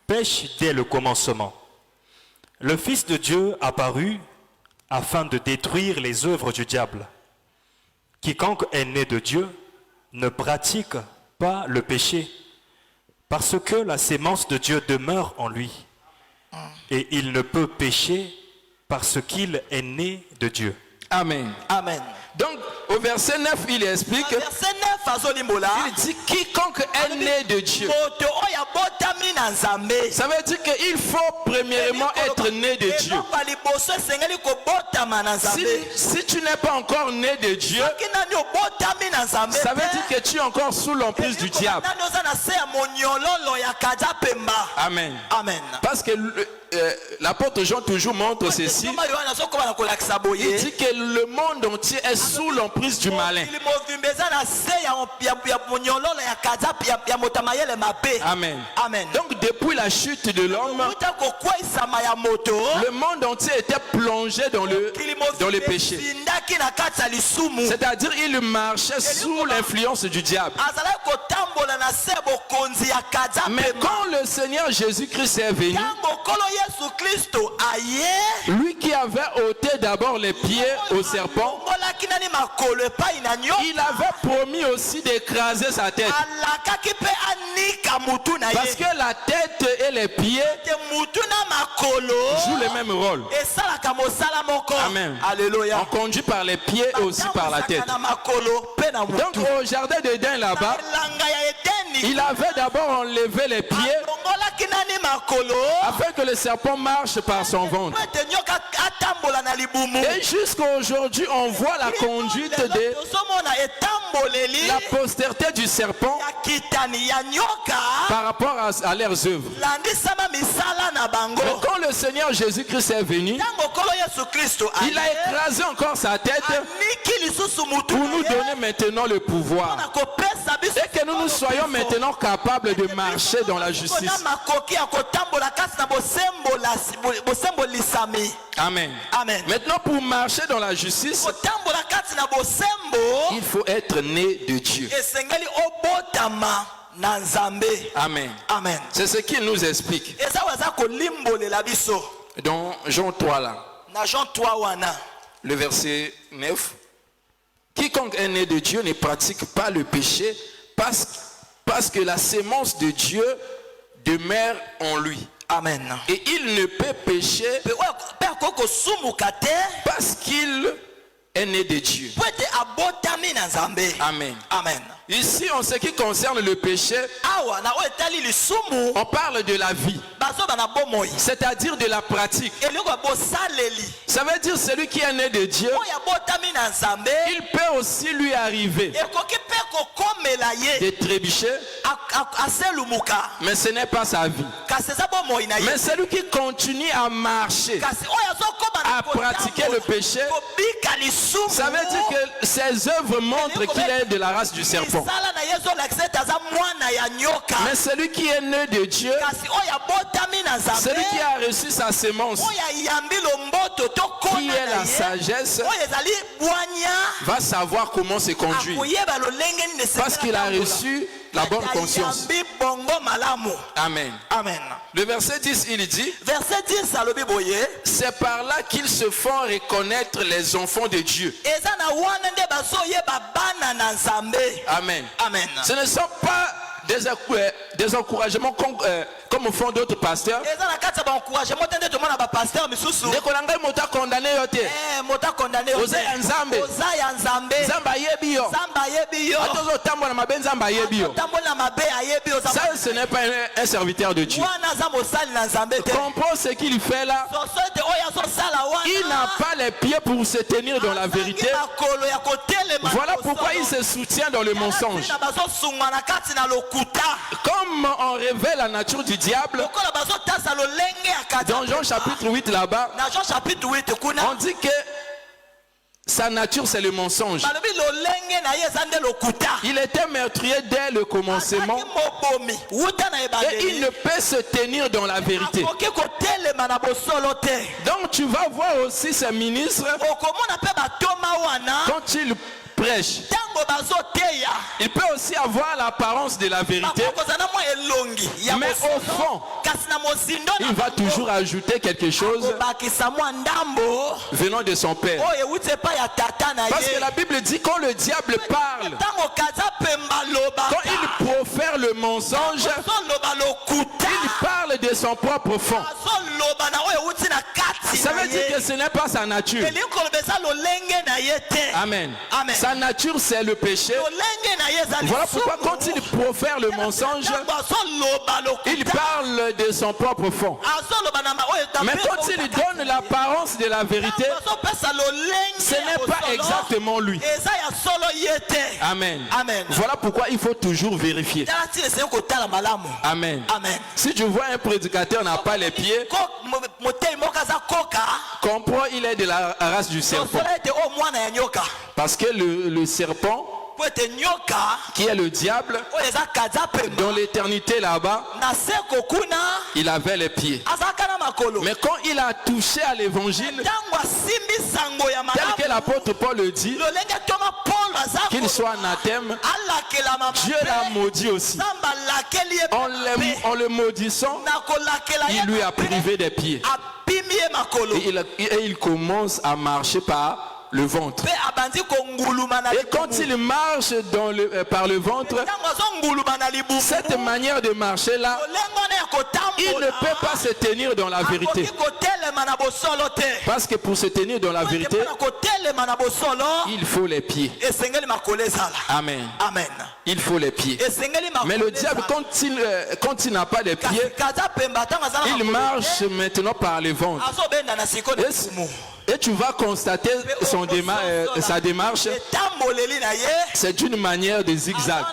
pêche dès le commencement. Le Fils de Dieu apparut afin de détruire les œuvres du diable. Quiconque est né de Dieu ne pratique pas le péché, parce que la sémence de Dieu demeure en lui. Et il ne peut pécher parce qu'il est né de Dieu. Amen. Amen. Donc, au verset 9, il explique, il dit quiconque est né de Dieu. Ça veut dire qu'il faut premièrement être né de Dieu. Si tu n'es pas encore né de Dieu, ça veut dire que tu es encore sous l'emprise du diable. Amen. Amen. Parce que l'apôtre Jean toujours montre ceci. Il dit que le monde entier est sous l'emprise du malin. Amen. Amen. Donc depuis la chute de l'homme, le monde entier était plongé dans le péché. C'est-à-dire il marchait sous l'influence du diable. Mais quand le Seigneur Jésus-Christ est venu, lui qui avait ôté d'abord les pieds au serpent, il avait promis aussi d'écraser sa tête. Parce que la tête et les pieds jouent le même rôle. Amen. Alléluia. On conduit par les pieds et aussi par la tête. Donc au jardin d'Éden là-bas, il avait d'abord enlevé les pieds afin que le serpent marche par son ventre. Et jusqu'à aujourd'hui, on voit la conduite de la postérité du serpent par rapport à leurs œuvres. Mais quand le Seigneur Jésus-Christ est venu, il a écrasé encore sa tête pour nous donner maintenant le pouvoir. Et que nous soyons maintenant capables de marcher dans la justice. Amen. Amen. Maintenant, pour marcher dans la justice, il faut être né de Dieu. Amen. Amen. C'est ce qu'il nous explique. Dans Jean 3 là, le verset 9. Quiconque est né de Dieu ne pratique pas le péché parce que la sémence de Dieu demeure en lui. Amen. Et il ne peut pécher parce qu'il est né de Dieu. Amen. Amen. Ici, en ce qui concerne le péché, on parle de la vie, c'est-à-dire de la pratique. Ça veut dire celui qui est né de Dieu, il peut aussi lui arriver de trébucher, mais ce n'est pas sa vie. Mais celui qui continue à marcher, à pratiquer le péché, ça veut dire que ses œuvres montrent qu'il est de la race du serpent. Mais celui qui est né de Dieu, celui qui a reçu sa sémence, qui est la sagesse, va savoir comment se conduire. Parce qu'il a reçu la bonne conscience. Amen. Amen. Le verset 10, il dit, verset 10, c'est par là qu'ils se font reconnaître les enfants de Dieu. Amen. Amen. Amen. Ce ne sont pas des encouragements comme font d'autres pasteurs. Nekolanga mota condamné yote. Mota condamné Oza ya nzambe. Oza ya nzambe. Nzamba yebi yo. Nzamba yebi yo. Atozo tambola mabe nzamba yebi yo. Tambola mabe ayebi yo. Ça ce n'est pas un serviteur de Dieu. Comprends ce qu'il fait là. Il n'a pas les pieds pour se tenir dans la vérité. Voilà pourquoi il se soutient dans le mensonge. Comme on révèle la nature du diable, dans Jean chapitre 8 là-bas, on dit que sa nature c'est le mensonge. Il était meurtrier dès le commencement et il ne peut se tenir dans la vérité. Donc tu vas voir aussi ces ministres quand ils prêchent. Il peut aussi avoir l'apparence de la vérité, mais au fond, il va toujours ajouter quelque chose venant de son père. Parce que la Bible dit quand le diable parle, quand il profère le mensonge, il parle de son propre fond. Ça veut dire que ce n'est pas sa nature. Amen. Sa nature c'est le péché. Voilà pourquoi quand il profère le mensonge, il parle de son propre fond. Mais quand il donne l'apparence de la vérité, ce n'est pas exactement lui. Amen. Voilà pourquoi il faut toujours vérifier. Amen. Si tu vois un prédicateur n'a pas les pieds, comprends, il est de la race du serpent. Parce que le serpent, qui est le diable, dans l'éternité là-bas, il avait les pieds. Mais quand il a touché à l'évangile, tel que l'apôtre Paul le dit, qu'il soit anathème, Dieu l'a maudit aussi. En le maudissant, il lui a privé des pieds. Et il commence à marcher par le ventre. Et quand il marche par le ventre, cette manière de marcher là, il ne peut pas se tenir dans la vérité. Parce que pour se tenir dans la vérité, il faut les pieds. Amen. Il faut les pieds. Mais le diable, quand il n'a pas les pieds, il marche maintenant par le ventre. Et tu vas constater sa démarche, c'est d'une manière de zigzag.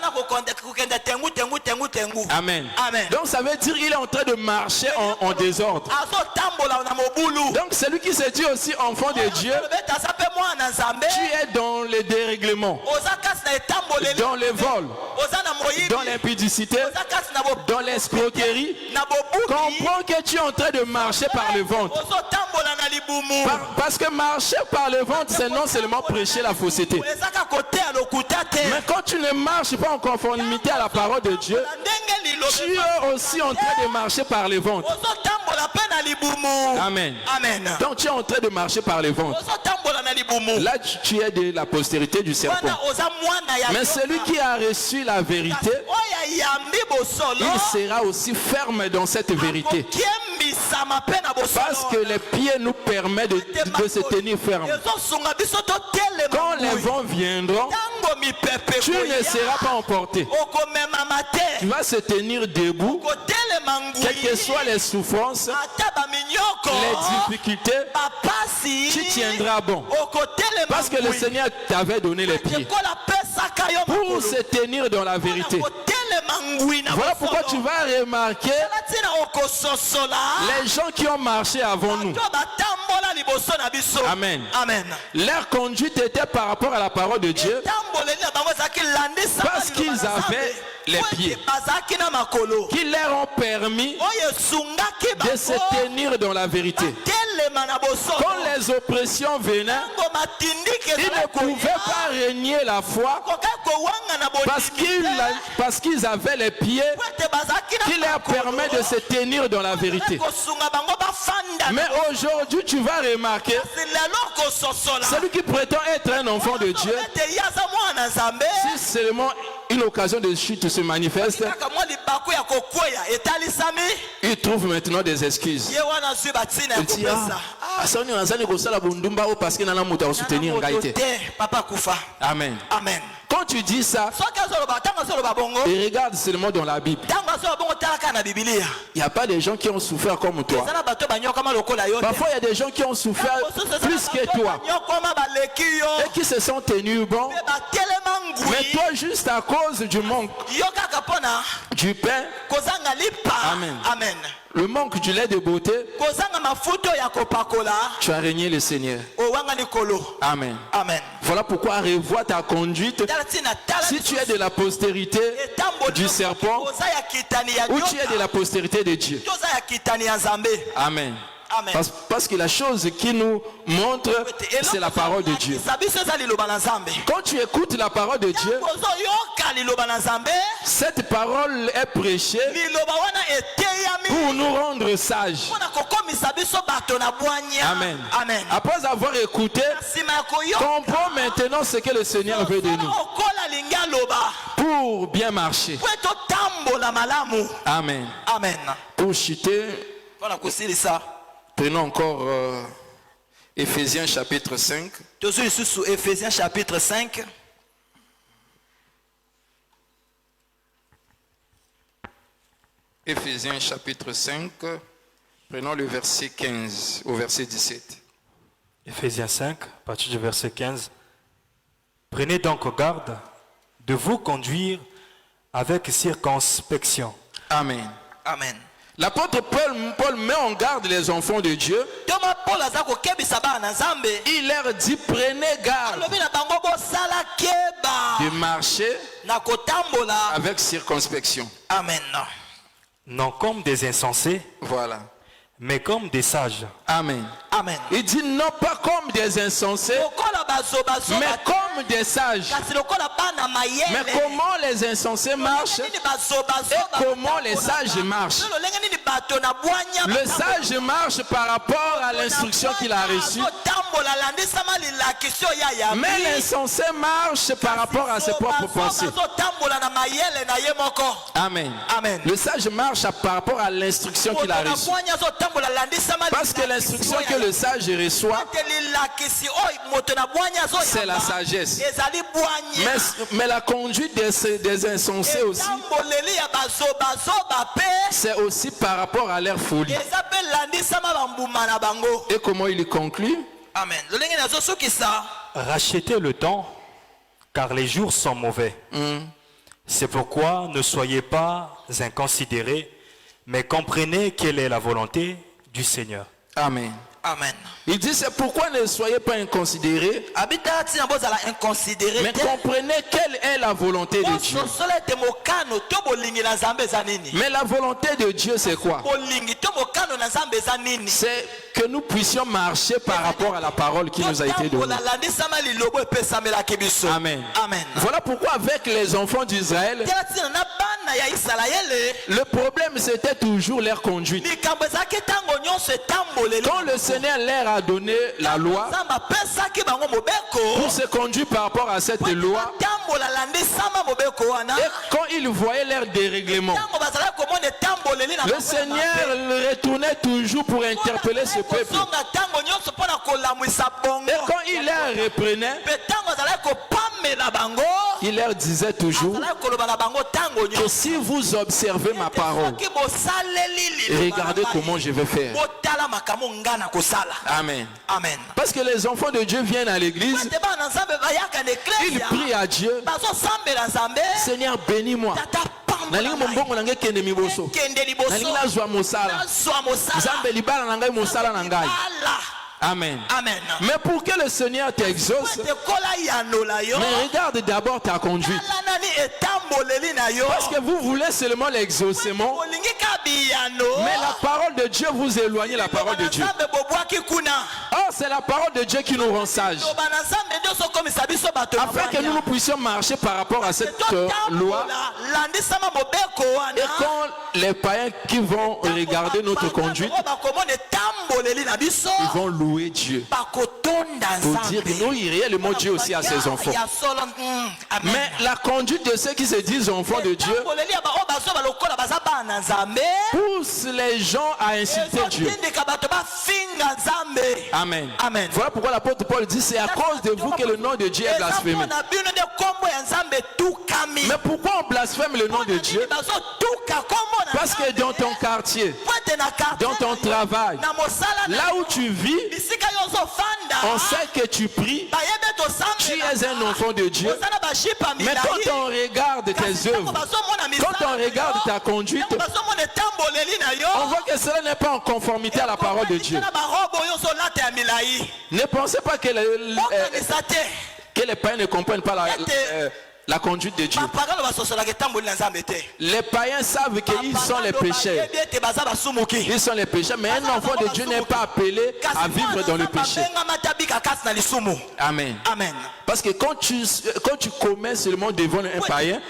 Amen. Donc ça veut dire qu'il est en train de marcher en désordre. Donc celui qui se dit aussi enfant de Dieu, tu es dans les dérèglements, dans les vols, dans l'impudicité, dans l'escroquerie. Comprends que tu es en train de marcher par le ventre. Parce que marcher par le ventre, c'est non seulement prêcher la fausseté. Mais quand tu ne marches pas en conformité à la parole de Dieu, tu es aussi en train de marcher par le ventre. Amen. Donc tu es en train de marcher par le ventre. Là tu es de la postérité du serpent. Mais celui qui a reçu la vérité, il sera aussi ferme dans cette vérité. Parce que les pieds nous permettent de se tenir ferme. Quand les vents viendront, tu ne seras pas emporté. Tu vas se tenir debout, quelles que soient les souffrances, les difficultés, tu tiendras bon. Parce que le Seigneur t'avait donné les pieds pour se tenir dans la vérité. Voilà pourquoi tu vas remarquer les gens qui ont marché avant nous. Amen. Leur conduite était par rapport à la parole de Dieu, parce qu'ils avaient les pieds qui leur ont permis de se tenir dans la vérité. Quand les oppressions venaient, ils ne pouvaient pas régner la foi parce qu'ils avaient les pieds qui leur permettent de se tenir dans la vérité. Mais aujourd'hui, tu vas remarquer, celui qui prétend être un enfant de Dieu, si seulement une occasion de chute se manifeste, il trouve maintenant des excuses. Il dit, Amen. Amen. Quand tu dis ça, et regarde seulement dans la Bible, il n'y a pas des gens qui ont souffert comme toi. Parfois, il y a des gens qui ont souffert plus que toi et qui se sont tenus bon. Mais toi, juste à cause du manque du pain, Amen. Amen. Le manque du lait de beauté, tu as régné le Seigneur. Amen. Amen. Voilà pourquoi revois ta conduite. Si tu es de la postérité du serpent ou tu es de la postérité de Dieu. Amen. Amen. Parce que la chose qui nous montre, c'est la parole de Dieu. Quand tu écoutes la parole de Dieu, cette parole est prêchée pour nous rendre sages. Amen. Amen. Après avoir écouté, comprends maintenant ce que le Seigneur veut de nous pour bien marcher. Amen. Amen. Pour chuter, prenons encore Éphésiens chapitre 5. Éphésiens chapitre 5. Éphésiens chapitre 5. Prenons le verset 15 au verset 17. Éphésiens 5, à partir du verset 15. Prenez donc garde de vous conduire avec circonspection. Amen. Amen. L'apôtre Paul met en garde les enfants de Dieu. Il leur dit, prenez garde de marcher avec circonspection. Amen. Non comme des insensés, Voilà. mais comme des sages. Amen. Amen. Il dit non pas comme des insensés, mais comme des sages. Mais comment les insensés marchent et comment les sages marchent? Le sage marche par rapport à l'instruction qu'il a reçue. Mais l'insensé marche par rapport à ses propres pensées. Amen. Amen. Le sage marche par rapport à l'instruction qu'il a reçue. Parce que l'instruction que le sage reçoit, c'est la sagesse. Mais la conduite des insensés aussi, c'est aussi par rapport à leur folie. Et comment il conclut? Amen. Rachetez le temps, car les jours sont mauvais. C'est pourquoi ne soyez pas inconsidérés, mais comprenez quelle est la volonté du Seigneur. Amen. Amen. Il dit c'est pourquoi ne soyez pas inconsidérés, mais comprenez quelle est la volonté de Dieu. Mais la volonté de Dieu c'est quoi? C'est que nous puissions marcher par rapport à la parole qui nous a été donnée. Amen. Amen. Voilà pourquoi avec les enfants d'Israël, le problème c'était toujours leur conduite. Quand le Seigneur leur a donné la loi pour se conduire par rapport à cette loi, et quand ils voyaient leur dérèglement, le Seigneur le retournait toujours pour interpeller ce peuple. Et quand il les reprenait, il leur disait toujours que si vous observez ma parole, regardez comment je vais faire. Amen. Amen. Parce que les enfants de Dieu viennent à l'église, ils prient à Dieu, Seigneur bénis-moi. Nalingi mbongo nange kende miboso. Nalingi nazwa mosala. Nzambe libala nangai mosala nangai. Amen. Amen. Mais pour que le Seigneur t'exauce, mais regarde d'abord ta conduite. Parce que vous voulez seulement l'exaucement, Mais la parole de Dieu vous éloigne la parole de Dieu. Oh, c'est la parole de Dieu qui nous rend sages. Afin que nous puissions marcher par rapport à cette loi. Et quand les païens qui vont regarder notre conduite, ils vont louer Dieu. Pour dire que nous, réellement Dieu aussi à ses enfants. Mais la conduite de ceux qui se disent enfants de Dieu pousse les gens à insulter Dieu. Amen. Amen. Voilà pourquoi l'apôtre Paul dit c'est à cause de vous que le nom de Dieu est blasphémé. Mais pourquoi on blasphème le nom de Dieu? Parce que dans ton quartier, dans ton travail, là où tu vis, on sait que tu pries, tu es un enfant de Dieu. Mais quand on regarde tes œuvres, quand on regarde ta conduite, on voit que cela n'est pas en conformité à la parole de Dieu. Ne pensez pas que les païens ne comprennent pas la conduite de Dieu. Les païens savent qu'ils sont les pécheurs. Ils sont les pécheurs, mais un enfant de Dieu n'est pas appelé à vivre dans le péché. Amen. Amen. Parce que quand tu commets seulement devant un païen,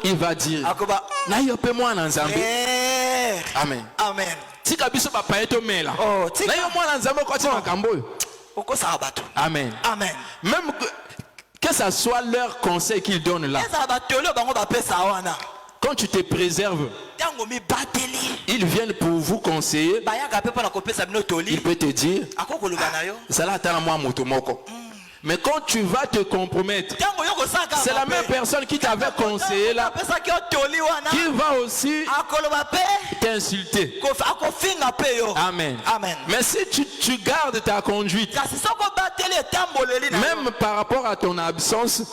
il va dire Amen. Amen. Si kabiso ba païen to mela. Na yo mwana nzambe ko tina kambo. Amen. Amen. Même que ça soit leur conseil qu'ils donnent là. Quand tu te préserves, ils viennent pour vous conseiller. Il peut te dire ça là tala moi moto moko. Mais quand tu vas te compromettre, c'est la même personne qui t'avait conseillé là qui va aussi t'insulter. Amen. Amen. Mais si tu gardes ta conduite, même par rapport à ton absence,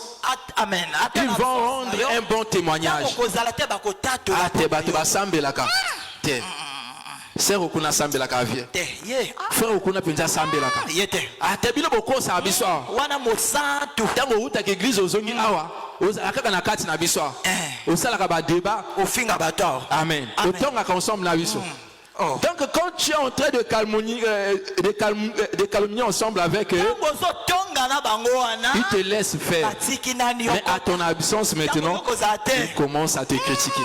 Amen. ils vont rendre un bon témoignage. Frère okuna sambelaka vie. Frère okuna penza sambelaka. Atebile boko sa biso. Wana mosantu. Tango uta église ozongi awa. Ozalaka na kati na biso. Osalaka ba débat. Ofinga bato. Amen. Otonga ensemble na biso. Donc quand tu es en train de calomnier ensemble avec eux, ils te laissent faire. Mais à ton absence maintenant, ils commencent à te critiquer.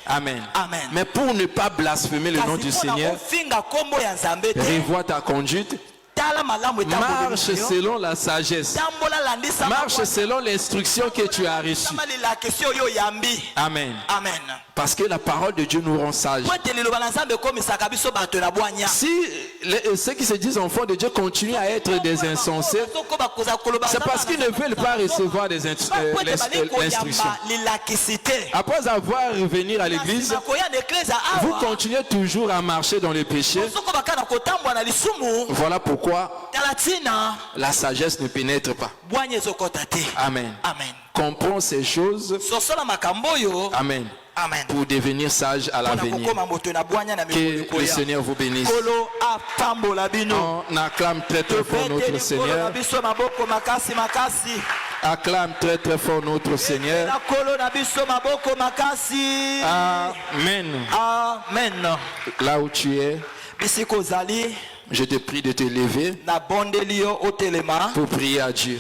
Amen. Amen. Mais pour ne pas blasphémer le nom du Seigneur, revois ta conduite. Marche selon la sagesse. Marche selon l'instruction que tu as reçue. Amen. Amen. Parce que la parole de Dieu nous rend sages. Si ceux qui se disent enfants de Dieu continuent à être des insensés, c'est parce qu'ils ne veulent pas recevoir des instructions. Après avoir revenir à l'église, vous continuez toujours à marcher dans le péché. Voilà pourquoi la sagesse ne pénètre pas. Amen. Amen. Comprends ces choses. Amen. Amen. Pour devenir sage à l'avenir. Que le Seigneur vous bénisse. On acclame très très fort notre Seigneur. Acclame très très fort notre Seigneur. Amen. Amen. Là où tu es, je te prie de te lever pour prier à Dieu.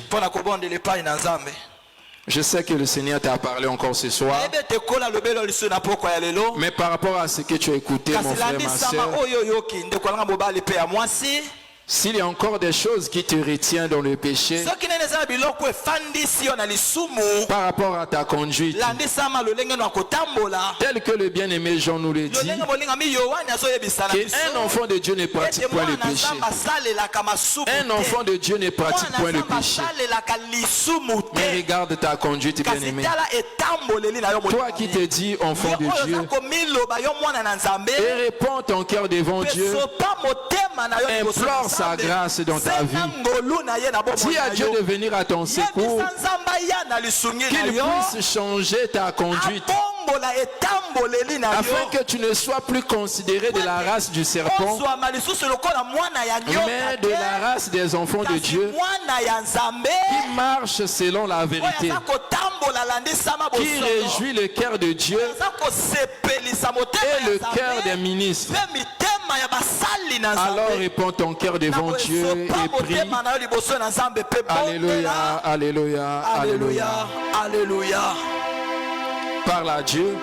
Je sais que le Seigneur t'a parlé encore ce soir. Mais par rapport à ce que tu as écouté, mon frère, ma soeur, s'il y a encore des choses qui te retiennent dans le péché, par rapport à ta conduite, tel que le bien-aimé Jean nous le dit, qu'un enfant de Dieu ne pratique point le péché. Un enfant de Dieu ne pratique point le péché. Mais regarde ta conduite, bien-aimé. Toi qui te dis enfant de Dieu, et réponds ton cœur devant Dieu, implore sa grâce dans ta vie. Dis à Dieu de venir à ton secours, qu'il puisse changer ta conduite, afin que tu ne sois plus considéré de la race du serpent, mais de la race des enfants de Dieu, qui marche selon la vérité, qui réjouit le cœur de Dieu et le cœur des ministres. Alors réponds ton cœur devant Dieu et prie. Alléluia, alléluia, alléluia, alléluia. Parle à Dieu.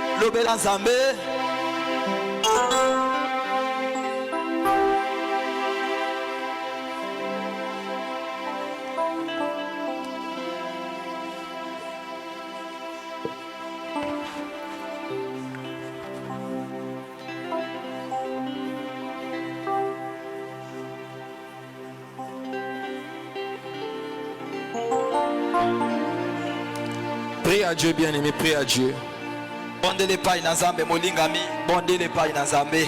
Prie à Dieu, bien-aimé, prie à Dieu. Bondele pai na Nzambe molingami, bondele pai na Nzambe.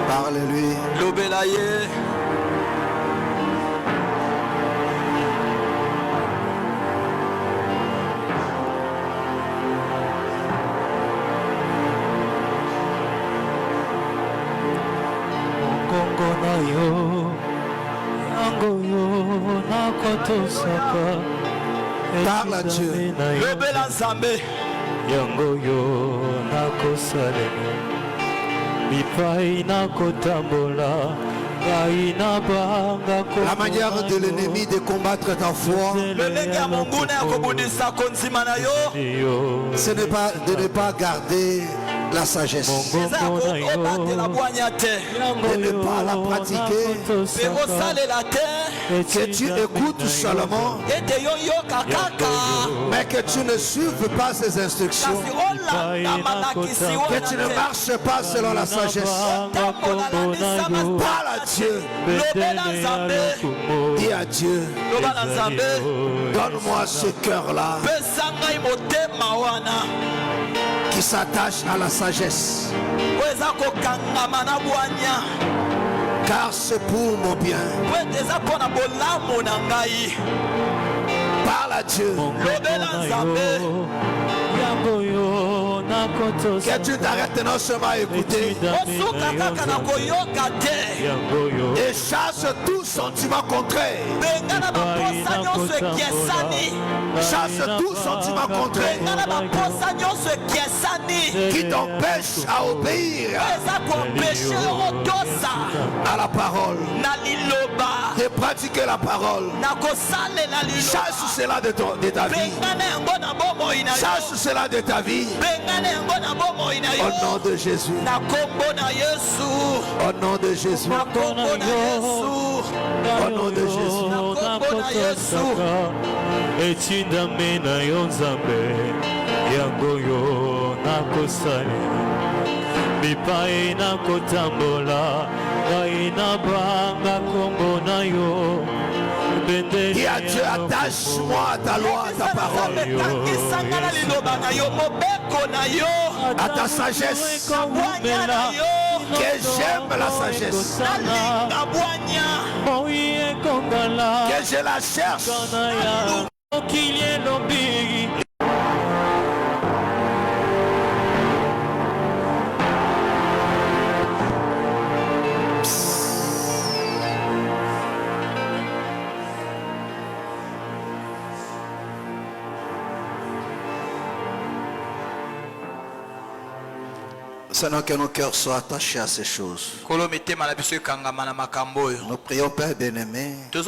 Parle-lui. Lobelaye. Kongo na yo, yango yo nakotosaka. Parle à Dieu. Lobela Nzambe. Yango yo nakosalela. Bipai nakotambola. La manière de l'ennemi de combattre ta foi, ce n'est pas de ne pas garder la sagesse, de ne pas la pratiquer, que tu écoutes seulement, mais que tu ne suives pas ses instructions, que tu ne marches pas selon la sagesse. Parle à Dieu, dis à Dieu, donne-moi ce cœur-là qui s'attache à la sagesse, car c'est pour mon bien. Parle à Dieu. Que tu t'arrêtes non seulement à écouter et chasse tout sentiment contraire. Chasse tout sentiment contraire qui t'empêche à obéir à la parole, de pratiquer la parole. Chasse cela de ta vie. Chasse cela de ta vie. Au nom de Jésus. Au nom de Jésus. Au nom de Jésus. Etindame na yo Nzambe yango yo nakosalela bipai nakotambola ngai nabanga kombo Dis à Dieu, attache-moi à ta loi, à ta parole, à ta sagesse. Que j'aime la sagesse, que je la cherche. Seigneur, que nos cœurs soient attachés à ces choses. Nous prions, Père bien-aimé, de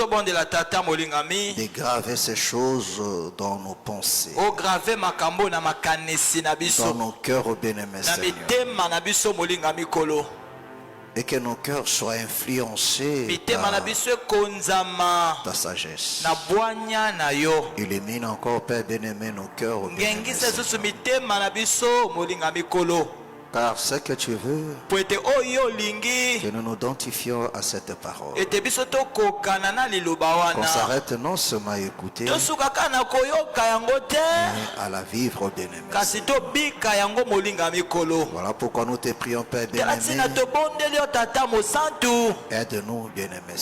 graver ces choses dans nos pensées, dans nos cœurs, bien-aimés, Seigneur. Et que nos cœurs soient influencés par ta sagesse. Illumine encore, Père bien-aimé, nos cœurs, bien-aimés, car ce que tu veux, que nous nous identifions à cette parole. Qu'on s'arrête non seulement à écouter, mais à la vivre, bien-aimé. Voilà pourquoi nous te prions, Père bien-aimé. Aide-nous, bien-aimé.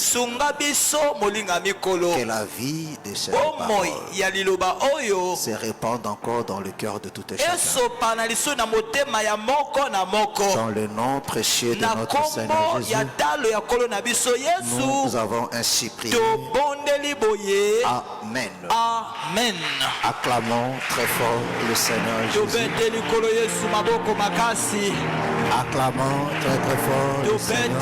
Que la vie de cette parole se répande encore dans le cœur de tout chacun. Dans le nom précieux de notre Seigneur Jésus, nous avons ainsi prié. Amen. Amen. Acclamons très fort le Seigneur Jésus. Acclamons très très fort le Seigneur.